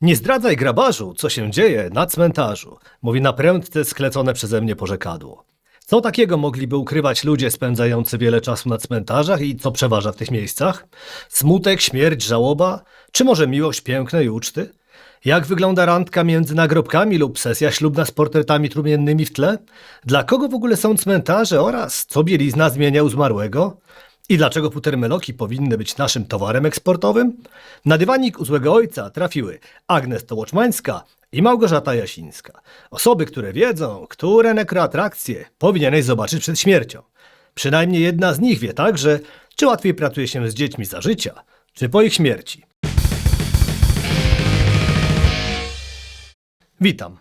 Nie zdradzaj grabarzu, co się dzieje na cmentarzu, mówi na prędce sklecone przeze mnie porzekadło. Co takiego mogliby ukrywać ludzie spędzający wiele czasu na cmentarzach i co przeważa w tych miejscach? Smutek, śmierć, żałoba? Czy może miłość pięknej uczty? Jak wygląda randka między nagrobkami lub sesja ślubna z portretami trumiennymi w tle? Dla kogo w ogóle są cmentarze oraz co bielizna zmienia u zmarłego? I dlaczego futermeloki powinny być naszym towarem eksportowym? Na dywanik u złego ojca trafiły Agnes Tołoczmańska i Małgorzata Jasińska. Osoby, które wiedzą, które nekroatrakcje powinieneś zobaczyć przed śmiercią. Przynajmniej jedna z nich wie także, czy łatwiej pracuje się z dziećmi za życia, czy po ich śmierci. Witam.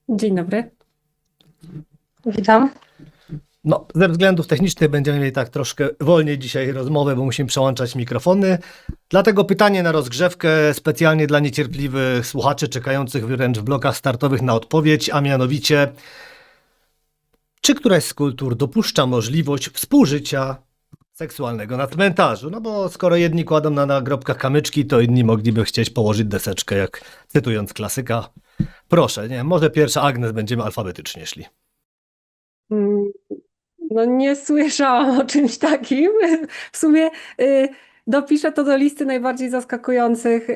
Dzień dobry. Witam. No, ze względów technicznych będziemy mieli tak troszkę wolniej dzisiaj rozmowę, bo musimy przełączać mikrofony. Dlatego pytanie na rozgrzewkę specjalnie dla niecierpliwych słuchaczy czekających wręcz w blokach startowych na odpowiedź, a mianowicie czy któraś z kultur dopuszcza możliwość współżycia seksualnego na cmentarzu? No bo skoro jedni kładą na nagrobkach kamyczki, to inni mogliby chcieć położyć deseczkę, jak cytując klasyka. Proszę, nie, może pierwsza Agnes, będziemy alfabetycznie szli. Mm, No nie słyszałam o czymś takim. W sumie dopiszę to do listy najbardziej zaskakujących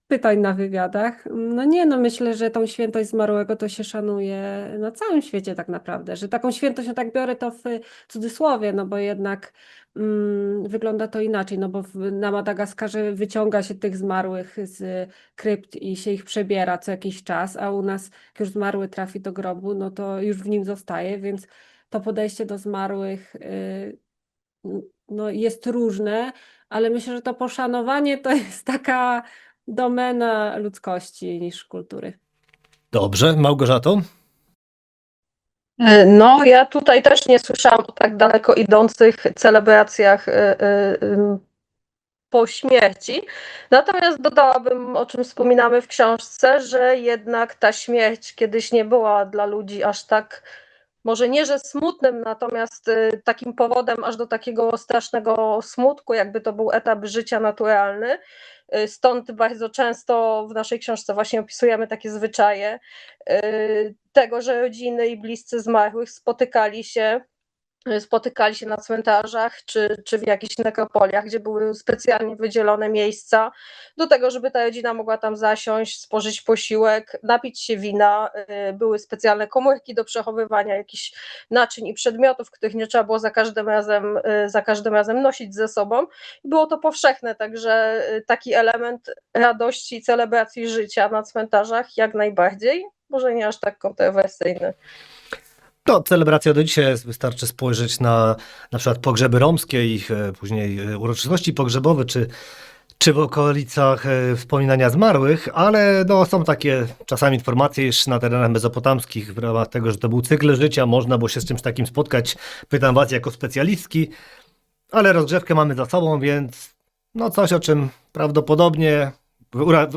pytań na wywiadach. No nie, no myślę, że tą świętość zmarłego to się szanuje na całym świecie tak naprawdę, że taką świętość, no tak biorę to w cudzysłowie, no bo jednak wygląda to inaczej, no bo na Madagaskarze wyciąga się tych zmarłych z krypt i się ich przebiera co jakiś czas, a u nas jak już zmarły trafi do grobu, no to już w nim zostaje, więc to podejście do zmarłych no, jest różne, ale myślę, że to poszanowanie to jest taka domena ludzkości niż kultury. Dobrze, Małgorzato? No, ja tutaj też nie słyszałam o tak daleko idących celebracjach po śmierci. Natomiast dodałabym, o czym wspominamy w książce, że jednak ta śmierć kiedyś nie była dla ludzi aż tak, może nie, że smutnym, natomiast takim powodem aż do takiego strasznego smutku, jakby to był etap życia naturalny. Stąd bardzo często w naszej książce właśnie opisujemy takie zwyczaje tego, że rodziny i bliscy zmarłych spotykali się na cmentarzach czy w jakichś nekropoliach, gdzie były specjalnie wydzielone miejsca do tego, żeby ta rodzina mogła tam zasiąść, spożyć posiłek, napić się wina. Były specjalne komórki do przechowywania jakichś naczyń i przedmiotów, których nie trzeba było za każdym razem nosić ze sobą. Było to powszechne, także taki element radości i celebracji życia na cmentarzach jak najbardziej, może nie aż tak kontrowersyjny. No, celebracja do dzisiaj jest, wystarczy spojrzeć na przykład pogrzeby romskie, ich później uroczystości pogrzebowe, czy w okolicach wspominania zmarłych, ale no, są takie czasami informacje, iż na terenach mezopotamskich w ramach tego, że to był cykl życia, można było się z czymś takim spotkać. Pytam was jako specjalistki, ale rozgrzewkę mamy za sobą, więc no coś, o czym prawdopodobnie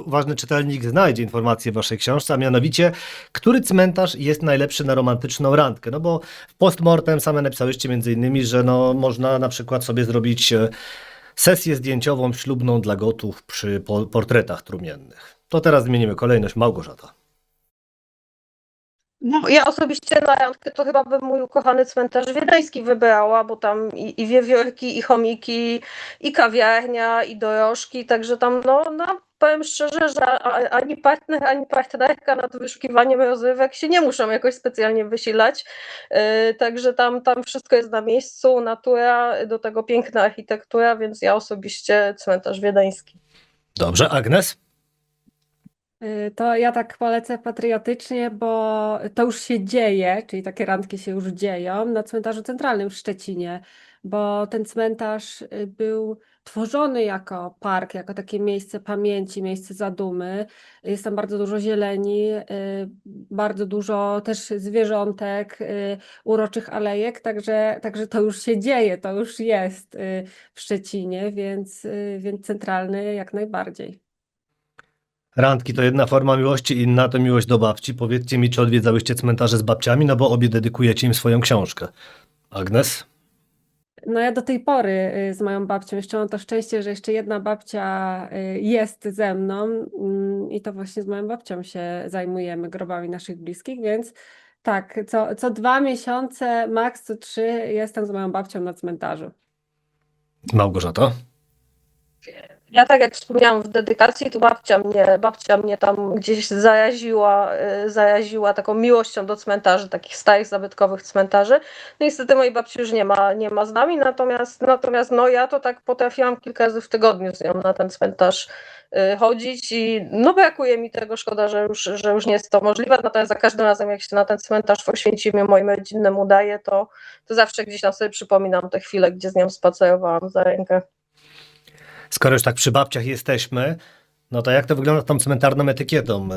uważny czytelnik znajdzie informacje w waszej książce, a mianowicie, który cmentarz jest najlepszy na romantyczną randkę? No bo w postmortem same napisałyście między innymi, że no, można na przykład sobie zrobić sesję zdjęciową ślubną dla gotów przy portretach trumiennych. To teraz zmienimy kolejność. Małgorzata. No, ja osobiście na randkę to chyba bym mój ukochany cmentarz wiedeński wybrała, bo tam i wiewiórki, i chomiki, i kawiarnia, i dorożki, także tam no powiem szczerze, że ani partner, ani partnerka nad wyszukiwaniem rozrywek się nie muszą jakoś specjalnie wysilać, także tam wszystko jest na miejscu, natura, do tego piękna architektura, więc ja osobiście cmentarz wiedeński. Dobrze, Agnes? To ja tak polecę patriotycznie, bo to już się dzieje, czyli takie randki się już dzieją na cmentarzu centralnym w Szczecinie, bo ten cmentarz był tworzony jako park, jako takie miejsce pamięci, miejsce zadumy. Jest tam bardzo dużo zieleni, bardzo dużo też zwierzątek, uroczych alejek, także to już się dzieje, to już jest w Szczecinie, więc centralny jak najbardziej. Randki to jedna forma miłości, inna to miłość do babci. Powiedzcie mi, czy odwiedzałyście cmentarze z babciami, no bo obie dedykujecie im swoją książkę. Agnes? No ja do tej pory z moją babcią, jeszcze mam to szczęście, że jeszcze jedna babcia jest ze mną i to właśnie z moją babcią się zajmujemy grobami naszych bliskich, więc tak, co 2 miesiące, maks co 3 jestem z moją babcią na cmentarzu. Małgorzata? Ja tak jak wspomniałam w dedykacji, to babcia mnie tam gdzieś zaraziła taką miłością do cmentarzy, takich starych, zabytkowych cmentarzy. No niestety mojej babci już nie ma z nami, natomiast no ja to tak potrafiłam kilka razy w tygodniu z nią na ten cmentarz chodzić i no brakuje mi tego, szkoda, że już nie jest to możliwe, natomiast za każdym razem jak się na ten cmentarz w Oświęcimie moim rodzinnym udaje, to zawsze gdzieś tam sobie przypominam te chwile, gdzie z nią spacerowałam za rękę. Skoro już tak przy babciach jesteśmy, no to jak to wygląda z tą cmentarną etykietą?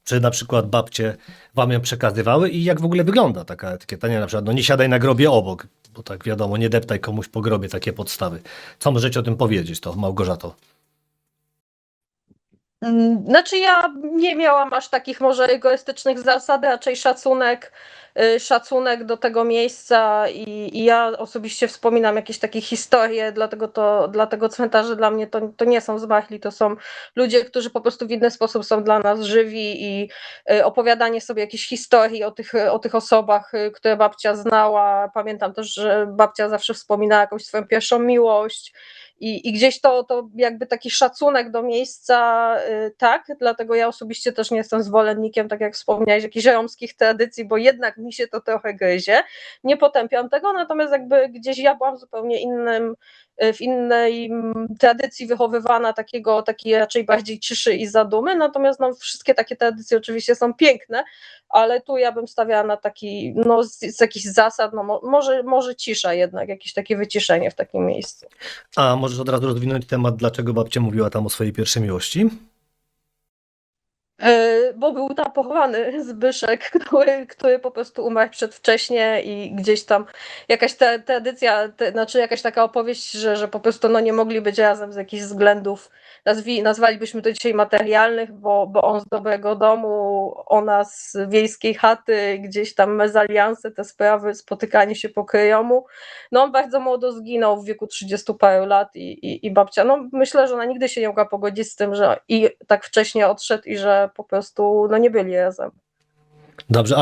Czy na przykład babcie wam ją przekazywały i jak w ogóle wygląda taka etykieta? Nie, na przykład, no nie siadaj na grobie obok, bo tak wiadomo, nie deptaj komuś po grobie, takie podstawy. Co możecie o tym powiedzieć, to Małgorzato? Znaczy ja nie miałam aż takich może egoistycznych zasad, raczej szacunek do tego miejsca i ja osobiście wspominam jakieś takie historie, dla tego cmentarza dla mnie to nie są zmarli, to są ludzie, którzy po prostu w inny sposób są dla nas żywi i opowiadanie sobie jakichś historii o tych osobach, które babcia znała. Pamiętam też, że babcia zawsze wspominała jakąś swoją pierwszą miłość. I gdzieś to jakby taki szacunek do miejsca, tak, dlatego ja osobiście też nie jestem zwolennikiem, tak jak wspomniałeś, jakichś romskich tradycji, bo jednak mi się to trochę gryzie. Nie potępiam tego, natomiast jakby gdzieś ja byłam w innej tradycji wychowywana, takiej raczej bardziej ciszy i zadumy, natomiast no, wszystkie takie tradycje oczywiście są piękne, ale tu ja bym stawiała na taki, no z jakichś zasad, no może cisza jednak, jakieś takie wyciszenie w takim miejscu. A możesz od razu rozwinąć temat, dlaczego babcia mówiła tam o swojej pierwszej miłości? Bo był tam pochowany Zbyszek, który po prostu umarł przedwcześnie i gdzieś tam jakaś tradycja, znaczy jakaś taka opowieść, że po prostu no nie mogli być razem z jakichś względów, nazwalibyśmy to dzisiaj materialnych, bo on z dobrego domu, ona z wiejskiej chaty, gdzieś tam mezalianse, te sprawy, spotykanie się po kryjomu. No on bardzo młodo zginął w wieku 30 paru lat i babcia, no myślę, że ona nigdy się nie mogła pogodzić z tym, że i tak wcześnie odszedł i że po prostu no nie byli razem. Dobrze,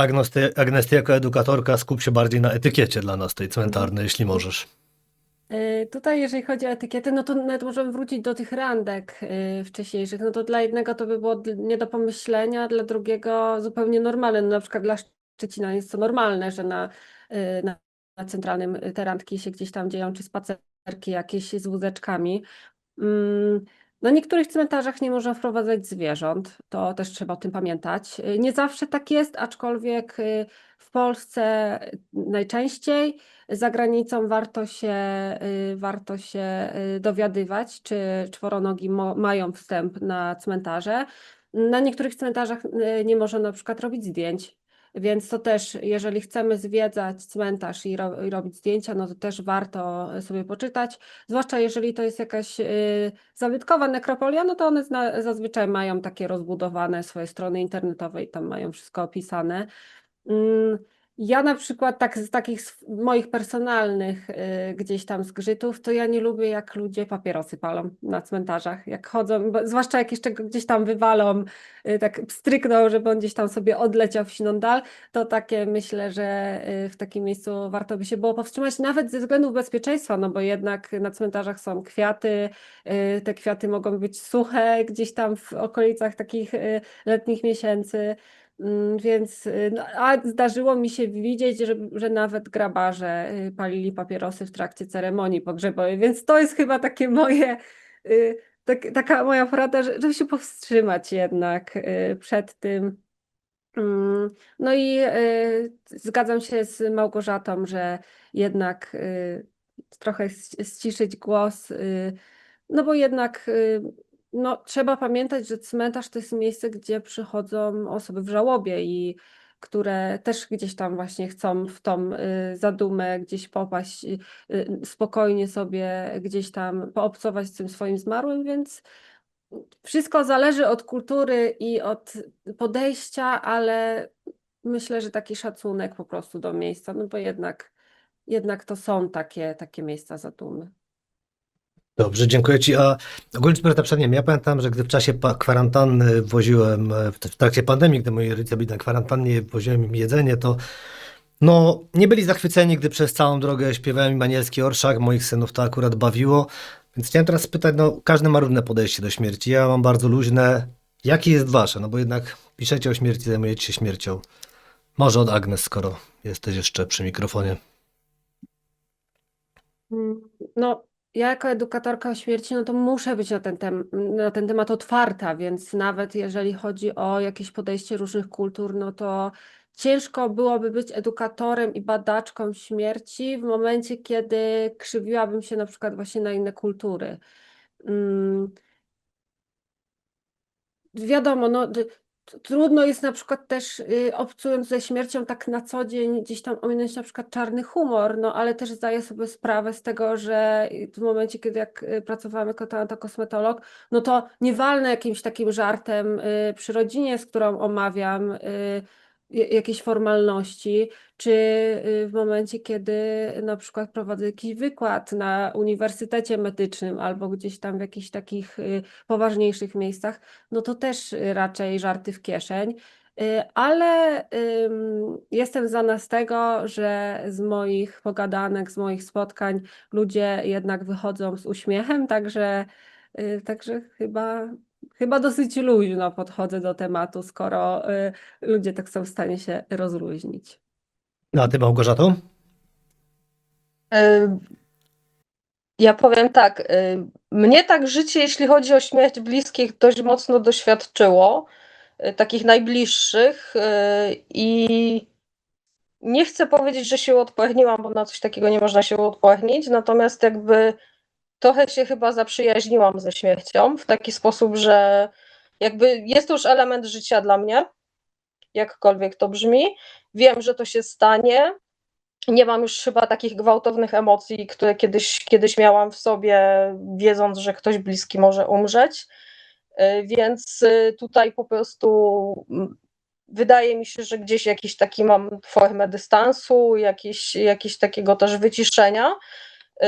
Agnes, ty jako edukatorka skup się bardziej na etykiecie dla nas tej cmentarnej, jeśli możesz. Tutaj, jeżeli chodzi o etykiety, no to nawet możemy wrócić do tych randek wcześniejszych. No to dla jednego to by było nie do pomyślenia, dla drugiego zupełnie normalne. No na przykład dla Szczecina jest to normalne, że na centralnym te randki się gdzieś tam dzieją, czy spacerki jakieś z wózeczkami. Na niektórych cmentarzach nie można wprowadzać zwierząt, to też trzeba o tym pamiętać. Nie zawsze tak jest, aczkolwiek w Polsce najczęściej, za granicą warto się dowiadywać, czy czworonogi mają wstęp na cmentarze. Na niektórych cmentarzach nie można na przykład robić zdjęć. Więc to też, jeżeli chcemy zwiedzać cmentarz i robić zdjęcia, no to też warto sobie poczytać. Zwłaszcza jeżeli to jest jakaś zabytkowa nekropolia, no to one zazwyczaj mają takie rozbudowane swoje strony internetowe i tam mają wszystko opisane. Ja na przykład z takich moich personalnych gdzieś tam zgrzytów, to ja nie lubię, jak ludzie papierosy palą na cmentarzach, jak chodzą, zwłaszcza jak jeszcze go gdzieś tam wywalą, tak pstrykną, żeby on gdzieś tam sobie odleciał w siną dal, to takie myślę, że w takim miejscu warto by się było powstrzymać, nawet ze względów bezpieczeństwa, no bo jednak na cmentarzach są kwiaty, te kwiaty mogą być suche gdzieś tam w okolicach takich letnich miesięcy. Więc, no, a zdarzyło mi się widzieć, że nawet grabarze palili papierosy w trakcie ceremonii pogrzebowej, więc to jest chyba takie moje, taka moja porada, żeby się powstrzymać jednak przed tym. No i zgadzam się z Małgorzatą, że jednak trochę ściszyć głos, no bo jednak no, trzeba pamiętać, że cmentarz to jest miejsce, gdzie przychodzą osoby w żałobie i które też gdzieś tam właśnie chcą w tą zadumę gdzieś popaść, spokojnie sobie gdzieś tam poobcować z tym swoim zmarłym, więc wszystko zależy od kultury i od podejścia, ale myślę, że taki szacunek po prostu do miejsca, no bo jednak jednak to są takie miejsca zadumy. Dobrze, dziękuję Ci. A ogólnie rzecz biorąc, na przykład, nie wiem, ja pamiętam, że gdy w czasie kwarantanny woziłem, w trakcie pandemii, gdy moi rodzice byli na kwarantannie, woziłem im jedzenie, to no, nie byli zachwyceni, gdy przez całą drogę śpiewałem im anielski orszak, moich synów to akurat bawiło. Więc chciałem teraz spytać, no każdy ma różne podejście do śmierci, ja mam bardzo luźne. Jakie jest wasze? No bo jednak piszecie o śmierci, zajmujecie się śmiercią. Może od Agnes, skoro jesteś jeszcze przy mikrofonie. No, ja jako edukatorka o śmierci, no to muszę być na ten temat otwarta, więc nawet jeżeli chodzi o jakieś podejście różnych kultur, no to ciężko byłoby być edukatorem i badaczką śmierci w momencie, kiedy krzywiłabym się na przykład właśnie na inne kultury. Mm, Wiadomo, no, trudno jest na przykład też obcując ze śmiercią tak na co dzień gdzieś tam ominąć na przykład czarny humor, no ale też zdaję sobie sprawę z tego, że w momencie, kiedy jak pracowałam jako kosmetolog, no to nie walnę jakimś takim żartem przy rodzinie, z którą omawiam jakieś formalności, czy w momencie, kiedy na przykład prowadzę jakiś wykład na uniwersytecie medycznym albo gdzieś tam w jakichś takich poważniejszych miejscach, no to też raczej żarty w kieszeń. Ale jestem znana z tego, że z moich pogadanek, z moich spotkań ludzie jednak wychodzą z uśmiechem, także chyba dosyć luźno podchodzę do tematu, skoro ludzie tak są w stanie się rozluźnić. No, a ty, Małgorzato? Y, Ja powiem tak, mnie tak życie, jeśli chodzi o śmierć bliskich, dość mocno doświadczyło, takich najbliższych, i nie chcę powiedzieć, że się uodporniłam, bo na coś takiego nie można się uodpornić, natomiast jakby trochę się chyba zaprzyjaźniłam ze śmiercią w taki sposób, że jakby jest to już element życia dla mnie, jakkolwiek to brzmi. Wiem, że to się stanie. Nie mam już chyba takich gwałtownych emocji, które kiedyś miałam w sobie, wiedząc, że ktoś bliski może umrzeć. Więc tutaj po prostu wydaje mi się, że gdzieś jakiś taki mam formę dystansu, jakieś takiego też wyciszenia.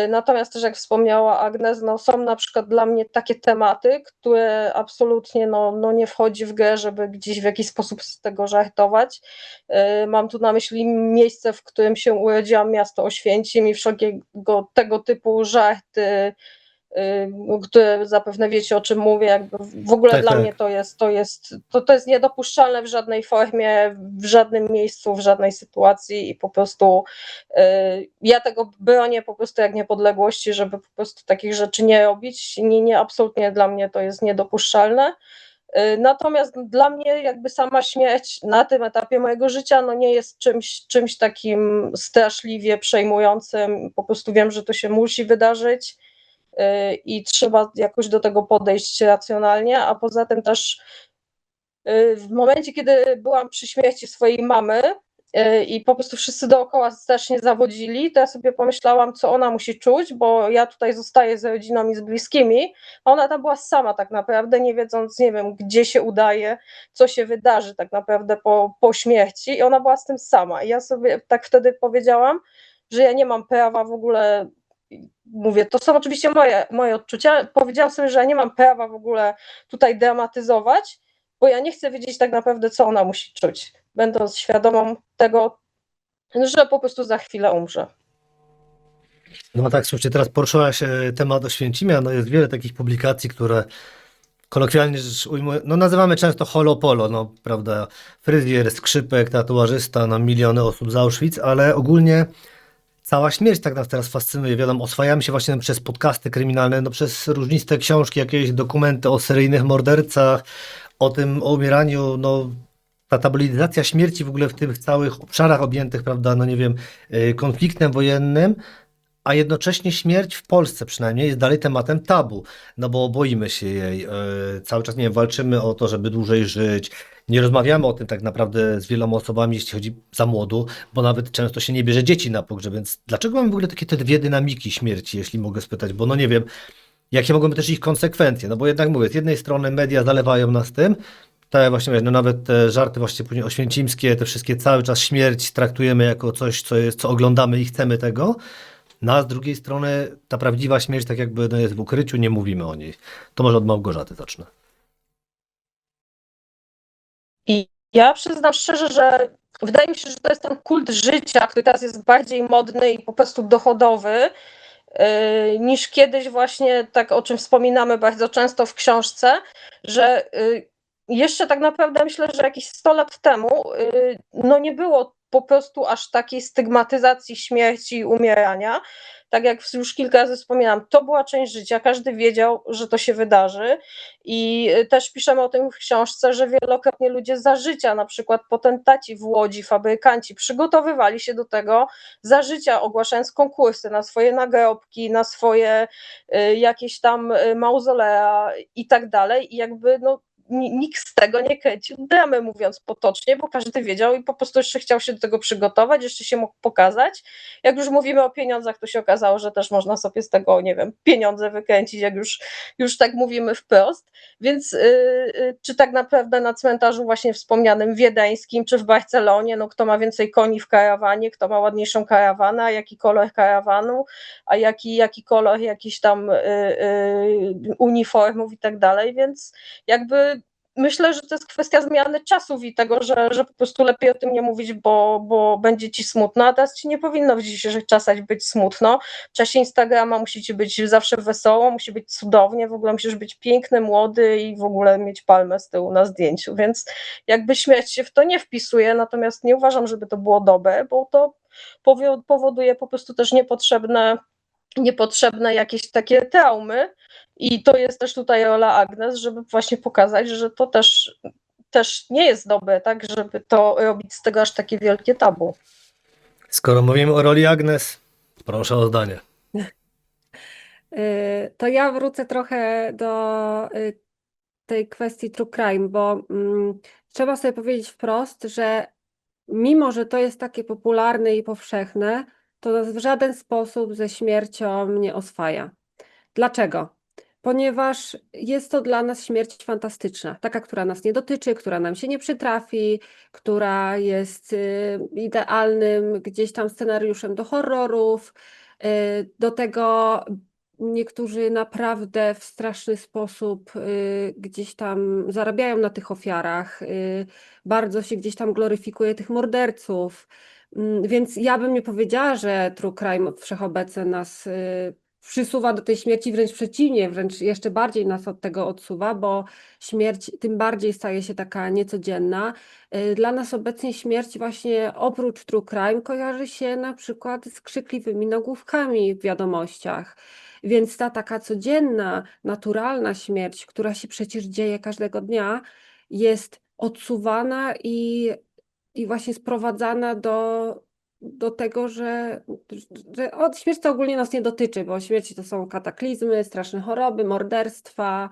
Natomiast też jak wspomniała Agnes, no są na przykład dla mnie takie tematy, które absolutnie no nie wchodzi w grę, żeby gdzieś w jakiś sposób z tego żartować. Mam tu na myśli miejsce, w którym się urodziłam, miasto Oświęcim, i wszelkiego tego typu żarty, które zapewne wiecie, o czym mówię, jakby w ogóle Tak, dla tak. mnie to jest niedopuszczalne w żadnej formie, w żadnym miejscu, w żadnej sytuacji, i po prostu ja tego bronię po prostu jak niepodległości, żeby po prostu takich rzeczy nie robić. Nie, absolutnie dla mnie to jest niedopuszczalne. Natomiast dla mnie jakby sama śmierć na tym etapie mojego życia no nie jest czymś takim straszliwie przejmującym. Po prostu wiem, że to się musi wydarzyć i trzeba jakoś do tego podejść racjonalnie, a poza tym też w momencie, kiedy byłam przy śmierci swojej mamy i po prostu wszyscy dookoła strasznie zawodzili, to ja sobie pomyślałam, co ona musi czuć, bo ja tutaj zostaję z rodziną i z bliskimi, a ona tam była sama tak naprawdę, nie wiedząc, nie wiem, gdzie się udaje, co się wydarzy tak naprawdę po śmierci, i ona była z tym sama. I ja sobie tak wtedy powiedziałam, że ja nie mam prawa w ogóle, mówię, to są oczywiście moje odczucia, powiedziałam sobie, że ja nie mam prawa w ogóle tutaj dramatyzować, bo ja nie chcę wiedzieć tak naprawdę, co ona musi czuć, będąc świadomą tego, że po prostu za chwilę umrze. No tak, słuchajcie, teraz poruszyłaś temat Oświęcimia, no jest wiele takich publikacji, które kolokwialnie rzecz ujmując, no nazywamy często holopolo, no prawda, fryzjer, skrzypek, tatuażysta, no miliony osób z Auschwitz, ale ogólnie cała śmierć tak nas teraz fascynuje, wiadomo, oswajamy się właśnie przez podcasty kryminalne, no przez różniste książki, jakieś dokumenty o seryjnych mordercach, o umieraniu, no ta tabloidyzacja śmierci w ogóle w tych całych obszarach objętych, prawda, no nie wiem, konfliktem wojennym, a jednocześnie śmierć w Polsce przynajmniej jest dalej tematem tabu, no bo boimy się jej, cały czas, nie wiem, walczymy o to, żeby dłużej żyć, nie rozmawiamy o tym tak naprawdę z wieloma osobami, jeśli chodzi za młodu, bo nawet często się nie bierze dzieci na pogrzeb, więc dlaczego mamy w ogóle takie te dwie dynamiki śmierci, jeśli mogę spytać, bo no nie wiem, jakie mogą być też ich konsekwencje, no bo jednak mówię, z jednej strony media zalewają nas tym, Tak, właśnie, no nawet te żarty właśnie później oświęcimskie, te wszystkie cały czas śmierć traktujemy jako coś, co oglądamy i chcemy tego. No a z drugiej strony ta prawdziwa śmierć tak jakby no, jest w ukryciu, nie mówimy o niej. To może od Małgorzaty zacznę. I ja przyznam szczerze, że wydaje mi się, że to jest ten kult życia, który teraz jest bardziej modny i po prostu dochodowy, niż kiedyś właśnie, tak o czym wspominamy bardzo często w książce, że jeszcze tak naprawdę myślę, że jakieś 100 lat temu no nie było po prostu aż takiej stygmatyzacji śmierci i umierania. Tak jak już kilka razy wspominałam, to była część życia, każdy wiedział, że to się wydarzy i też piszemy o tym w książce, że wielokrotnie ludzie za życia, na przykład potentaci w Łodzi, fabrykanci, przygotowywali się do tego za życia, ogłaszając konkursy na swoje nagrobki, na swoje jakieś tam mauzolea i tak dalej i jakby no nikt z tego nie kręcił dramy, mówiąc potocznie, bo każdy wiedział i po prostu jeszcze chciał się do tego przygotować, jeszcze się mógł pokazać. Jak już mówimy o pieniądzach, to się okazało, że też można sobie z tego, nie wiem, pieniądze wykręcić, jak już tak mówimy wprost. Więc czy tak naprawdę na cmentarzu właśnie wspomnianym wiedeńskim, czy w Barcelonie, no kto ma więcej koni w karawanie, kto ma ładniejszą karawanę, a jaki kolor karawanu, a jaki kolor jakichś tam uniformów i tak dalej, więc jakby myślę, że to jest kwestia zmiany czasów i tego, że po prostu lepiej o tym nie mówić, bo będzie ci smutno, a teraz ci nie powinno w dzisiejszych czasach być smutno. W czasie Instagrama musi ci być zawsze wesoło, musi być cudownie, w ogóle musisz być piękny, młody i w ogóle mieć palmę z tyłu na zdjęciu, więc jakby śmierć się w to nie wpisuje, natomiast nie uważam, żeby to było dobre, bo to powoduje po prostu też niepotrzebne jakieś takie traumy i to jest też tutaj rola Agnes, żeby właśnie pokazać, że to też nie jest dobre, tak, żeby to robić z tego aż takie wielkie tabu. Skoro mówimy o roli Agnes, proszę o zdanie. To ja wrócę trochę do tej kwestii true crime, bo trzeba sobie powiedzieć wprost, że mimo, że to jest takie popularne i powszechne, to nas w żaden sposób ze śmiercią nie oswaja. Dlaczego? Ponieważ jest to dla nas śmierć fantastyczna, taka, która nas nie dotyczy, która nam się nie przytrafi, która jest idealnym gdzieś tam scenariuszem do horrorów. Do tego niektórzy naprawdę w straszny sposób gdzieś tam zarabiają na tych ofiarach, bardzo się gdzieś tam gloryfikuje tych morderców. Więc ja bym nie powiedziała, że true crime wszechobecnie nas przysuwa do tej śmierci, wręcz przeciwnie, wręcz jeszcze bardziej nas od tego odsuwa, bo śmierć tym bardziej staje się taka niecodzienna. Dla nas obecnie śmierć właśnie oprócz true crime kojarzy się na przykład z krzykliwymi nagłówkami w wiadomościach. Więc ta taka codzienna, naturalna śmierć, która się przecież dzieje każdego dnia, jest odsuwana i właśnie sprowadzana do tego, że śmierć to ogólnie nas nie dotyczy, bo śmierci to są kataklizmy, straszne choroby, morderstwa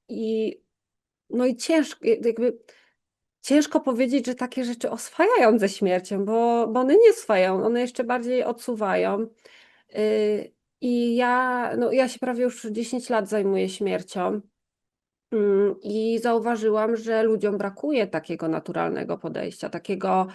i no i ciężko powiedzieć, że takie rzeczy oswajają ze śmiercią, bo one nie oswajają, one jeszcze bardziej odsuwają. I ja się prawie już 10 lat zajmuję śmiercią. I zauważyłam, że ludziom brakuje takiego naturalnego podejścia, takiego,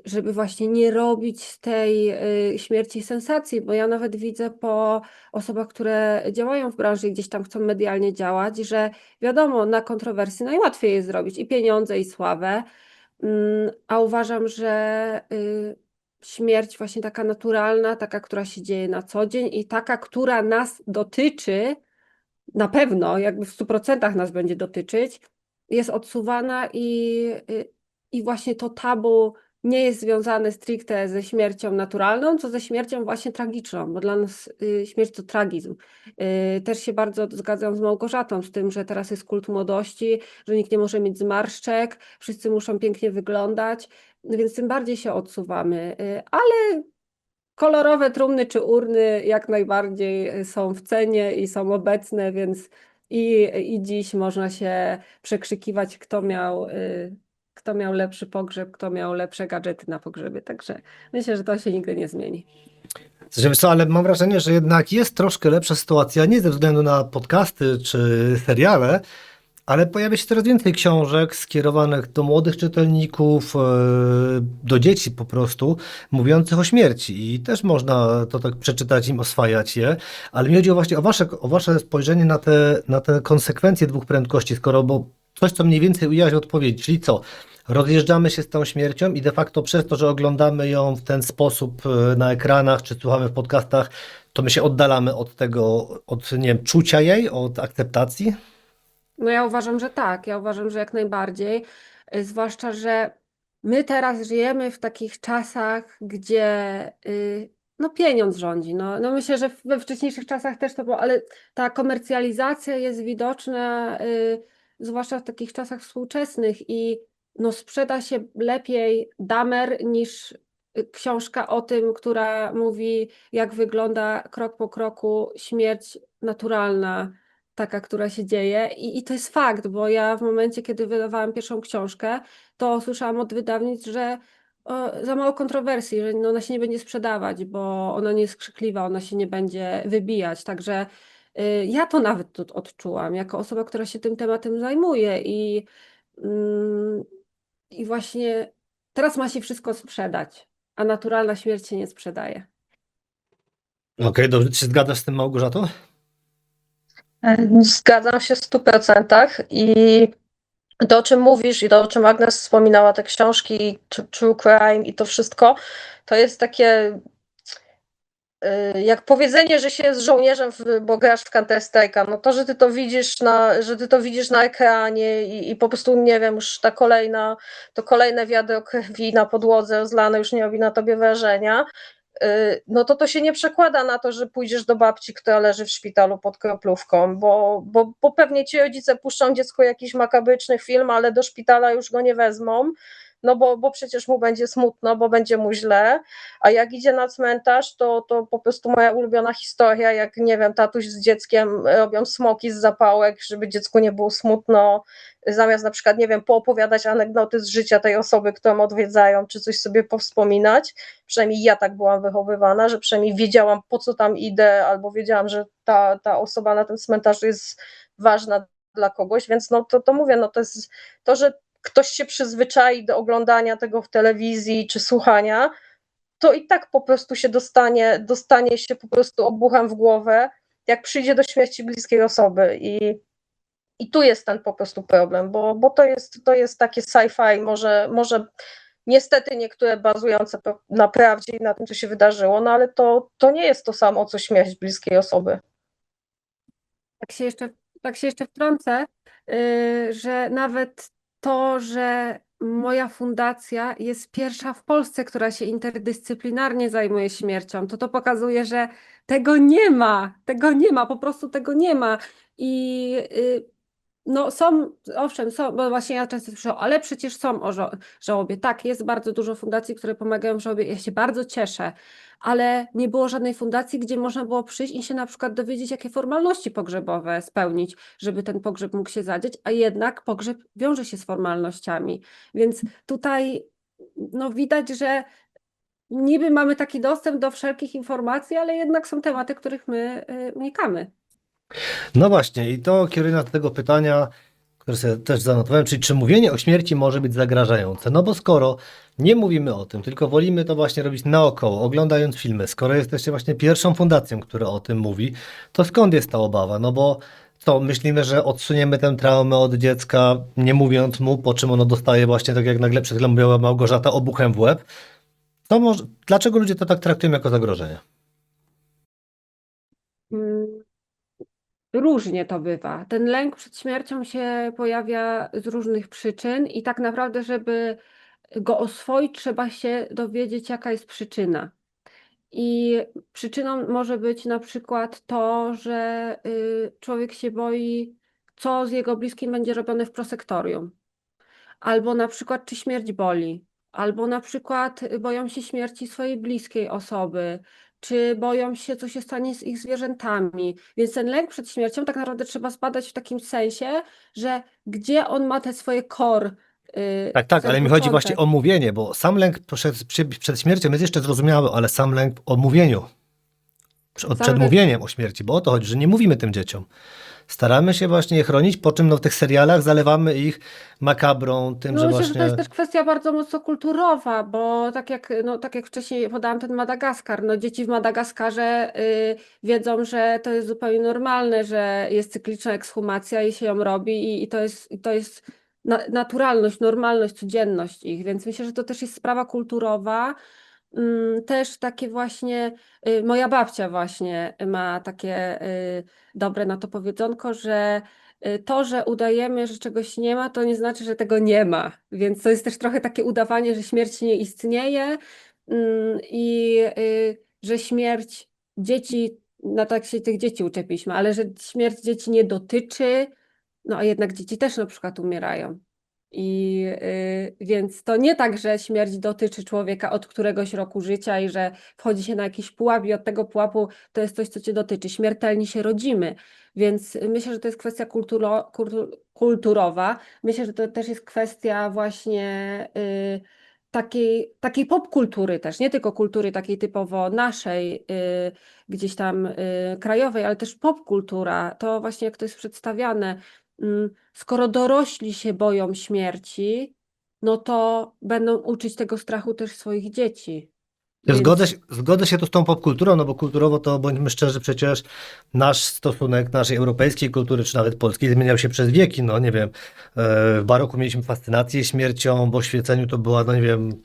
żeby właśnie nie robić z tej śmierci sensacji, bo ja nawet widzę po osobach, które działają w branży i gdzieś tam chcą medialnie działać, że wiadomo, na kontrowersji najłatwiej jest zrobić i pieniądze, i sławę, a uważam, że śmierć właśnie taka naturalna, taka, która się dzieje na co dzień i taka, która nas dotyczy, na pewno, jakby w 100% nas będzie dotyczyć, jest odsuwana i właśnie to tabu nie jest związane stricte ze śmiercią naturalną, co ze śmiercią właśnie tragiczną, bo dla nas śmierć to tragizm. Też się bardzo zgadzam z Małgorzatą z tym, że teraz jest kult młodości, że nikt nie może mieć zmarszczek, wszyscy muszą pięknie wyglądać, więc tym bardziej się odsuwamy. Ale kolorowe trumny czy urny jak najbardziej są w cenie i są obecne, więc i dziś można się przekrzykiwać, kto miał lepszy pogrzeb, kto miał lepsze gadżety na pogrzebie. Także myślę, że to się nigdy nie zmieni. Wiesz co, ale mam wrażenie, że jednak jest troszkę lepsza sytuacja, nie ze względu na podcasty czy seriale, Ale pojawia się coraz więcej książek skierowanych do młodych czytelników, do dzieci po prostu, mówiących o śmierci. I też można to tak przeczytać im, oswajać je. Ale mi chodzi właśnie o wasze spojrzenie na te konsekwencje dwóch prędkości, bo coś, co mniej więcej ujaśnia odpowiedź, czyli co? Rozjeżdżamy się z tą śmiercią i de facto przez to, że oglądamy ją w ten sposób na ekranach czy słuchamy w podcastach, to my się oddalamy od tego, nie wiem, czucia jej, od akceptacji. No ja uważam, że tak. Ja uważam, że jak najbardziej. Zwłaszcza, że my teraz żyjemy w takich czasach, gdzie no pieniądz rządzi. No myślę, że we wcześniejszych czasach też to było, ale ta komercjalizacja jest widoczna, zwłaszcza w takich czasach współczesnych i no sprzeda się lepiej Dahmer niż książka o tym, która mówi, jak wygląda krok po kroku śmierć naturalna taka, która się dzieje. I to jest fakt, bo ja w momencie, kiedy wydawałam pierwszą książkę, to słyszałam od wydawnictw, że za mało kontrowersji, że no, ona się nie będzie sprzedawać, bo ona nie jest krzykliwa, ona się nie będzie wybijać. Także ja to nawet tu odczułam, jako osoba, która się tym tematem zajmuje mm, i właśnie teraz ma się wszystko sprzedać, a naturalna śmierć się nie sprzedaje. Okej, dobrze, ty się zgadzasz z tym, Małgorzato? Zgadzam się w 100% i to, o czym mówisz i to, o czym Agnes wspominała, te książki, True Crime i to wszystko, to jest takie jak powiedzenie, że się jest żołnierzem, bo grasz w Counter-Strike'a, no to, że ty to widzisz na ekranie i po prostu, nie wiem, już to kolejne wiadro krwi na podłodze rozlane już nie robi na tobie wrażenia, no to się nie przekłada na to, że pójdziesz do babci, która leży w szpitalu pod kroplówką, bo pewnie ci rodzice puszczą dziecku jakiś makabryczny film, ale do szpitala już go nie wezmą, no bo przecież mu będzie smutno, bo będzie mu źle, a jak idzie na cmentarz, to po prostu moja ulubiona historia, jak nie wiem, tatuś z dzieckiem robią smoki z zapałek, żeby dziecku nie było smutno, zamiast na przykład, nie wiem, poopowiadać anegdoty z życia tej osoby, którą odwiedzają, czy coś sobie powspominać. Przynajmniej ja tak byłam wychowywana, że przynajmniej wiedziałam, po co tam idę, albo wiedziałam, że ta osoba na tym cmentarzu jest ważna dla kogoś, więc no to mówię, no to jest to, że ktoś się przyzwyczai do oglądania tego w telewizji czy słuchania, to i tak po prostu się dostanie się po prostu obuchem w głowę, jak przyjdzie do śmierci bliskiej osoby i tu jest ten po prostu problem, bo to jest takie sci-fi, może niestety niektóre bazujące na prawdzie i na tym, co się wydarzyło, no ale to nie jest to samo, co śmierć bliskiej osoby. Tak się jeszcze wtrącę, że nawet to, że moja fundacja jest pierwsza w Polsce, która się interdyscyplinarnie zajmuje śmiercią, to pokazuje, że tego nie ma, po prostu tego nie ma. I no owszem, są, bo właśnie ja często słyszę, ale przecież są o żałobie. Tak, jest bardzo dużo fundacji, które pomagają w żałobie. Ja się bardzo cieszę, ale nie było żadnej fundacji, gdzie można było przyjść i się na przykład dowiedzieć, jakie formalności pogrzebowe spełnić, żeby ten pogrzeb mógł się zadzieć, a jednak pogrzeb wiąże się z formalnościami. Więc tutaj no, widać, że niby mamy taki dostęp do wszelkich informacji, ale jednak są tematy, których my unikamy. No właśnie, i to kieruje nas do tego pytania, które sobie też zanotowałem, czyli czy mówienie o śmierci może być zagrażające? No bo skoro nie mówimy o tym, tylko wolimy to właśnie robić naokoło, oglądając filmy, skoro jesteście właśnie pierwszą fundacją, która o tym mówi, to skąd jest ta obawa? No bo co, myślimy, że odsuniemy tę traumę od dziecka, nie mówiąc mu, po czym ono dostaje właśnie, tak jak nagle przed chwilą mówiła Małgorzata, obuchem w łeb. Dlaczego ludzie to tak traktują jako zagrożenie? Mm, Różnie to bywa. Ten lęk przed śmiercią się pojawia z różnych przyczyn i tak naprawdę, żeby go oswoić, trzeba się dowiedzieć, jaka jest przyczyna. I przyczyną może być na przykład to, że człowiek się boi, co z jego bliskim będzie robione w prosektorium. Albo na przykład, czy śmierć boli. Albo na przykład boją się śmierci swojej bliskiej osoby, czy boją się, co się stanie z ich zwierzętami. Więc ten lęk przed śmiercią tak naprawdę trzeba zbadać w takim sensie, że gdzie on ma te swoje core. Tak, ten ale mi chodzi początek. właśnie o mówienie, bo sam lęk przed śmiercią jest jeszcze zrozumiały, ale sam lęk o mówieniu, przed lęk- mówieniem o śmierci, bo o to chodzi, że nie mówimy tym dzieciom. staramy się właśnie je chronić, po czym no, w tych serialach zalewamy ich makabrą, tym, No że myślę, że to jest właśnie... też kwestia bardzo mocno kulturowa, bo tak jak wcześniej podałam ten Madagaskar, no dzieci w Madagaskarze wiedzą, że to jest zupełnie normalne, że jest cykliczna ekshumacja i się ją robi i to jest naturalność, normalność, codzienność ich, więc myślę, że to też jest sprawa kulturowa. Też takie właśnie, moja babcia właśnie ma takie dobre na to powiedzonko, że to, że udajemy, że czegoś nie ma, to nie znaczy, że tego nie ma. Więc to jest też trochę takie udawanie, że śmierć nie istnieje i że śmierć dzieci, no tak się tych dzieci uczepiliśmy, ale że śmierć dzieci nie dotyczy, no a jednak dzieci też na przykład umierają. Więc to nie tak, że śmierć dotyczy człowieka od któregoś roku życia i że wchodzi się na jakiś pułap i od tego pułapu to jest coś, co cię dotyczy. Śmiertelni się rodzimy, więc myślę, że to jest kwestia kulturowa. Myślę, że to też jest kwestia właśnie takiej popkultury też, nie tylko kultury takiej typowo naszej, gdzieś tam krajowej, ale też popkultura, to właśnie jak to jest przedstawiane. Skoro dorośli się boją śmierci, no to będą uczyć tego strachu też swoich dzieci. Więc Zgodzę się tu z tą popkulturą, no bo kulturowo to bądźmy szczerzy, przecież nasz stosunek naszej europejskiej kultury, czy nawet polskiej, zmieniał się przez wieki. No nie wiem, w baroku mieliśmy fascynację śmiercią, w oświeceniu to była, no nie wiem,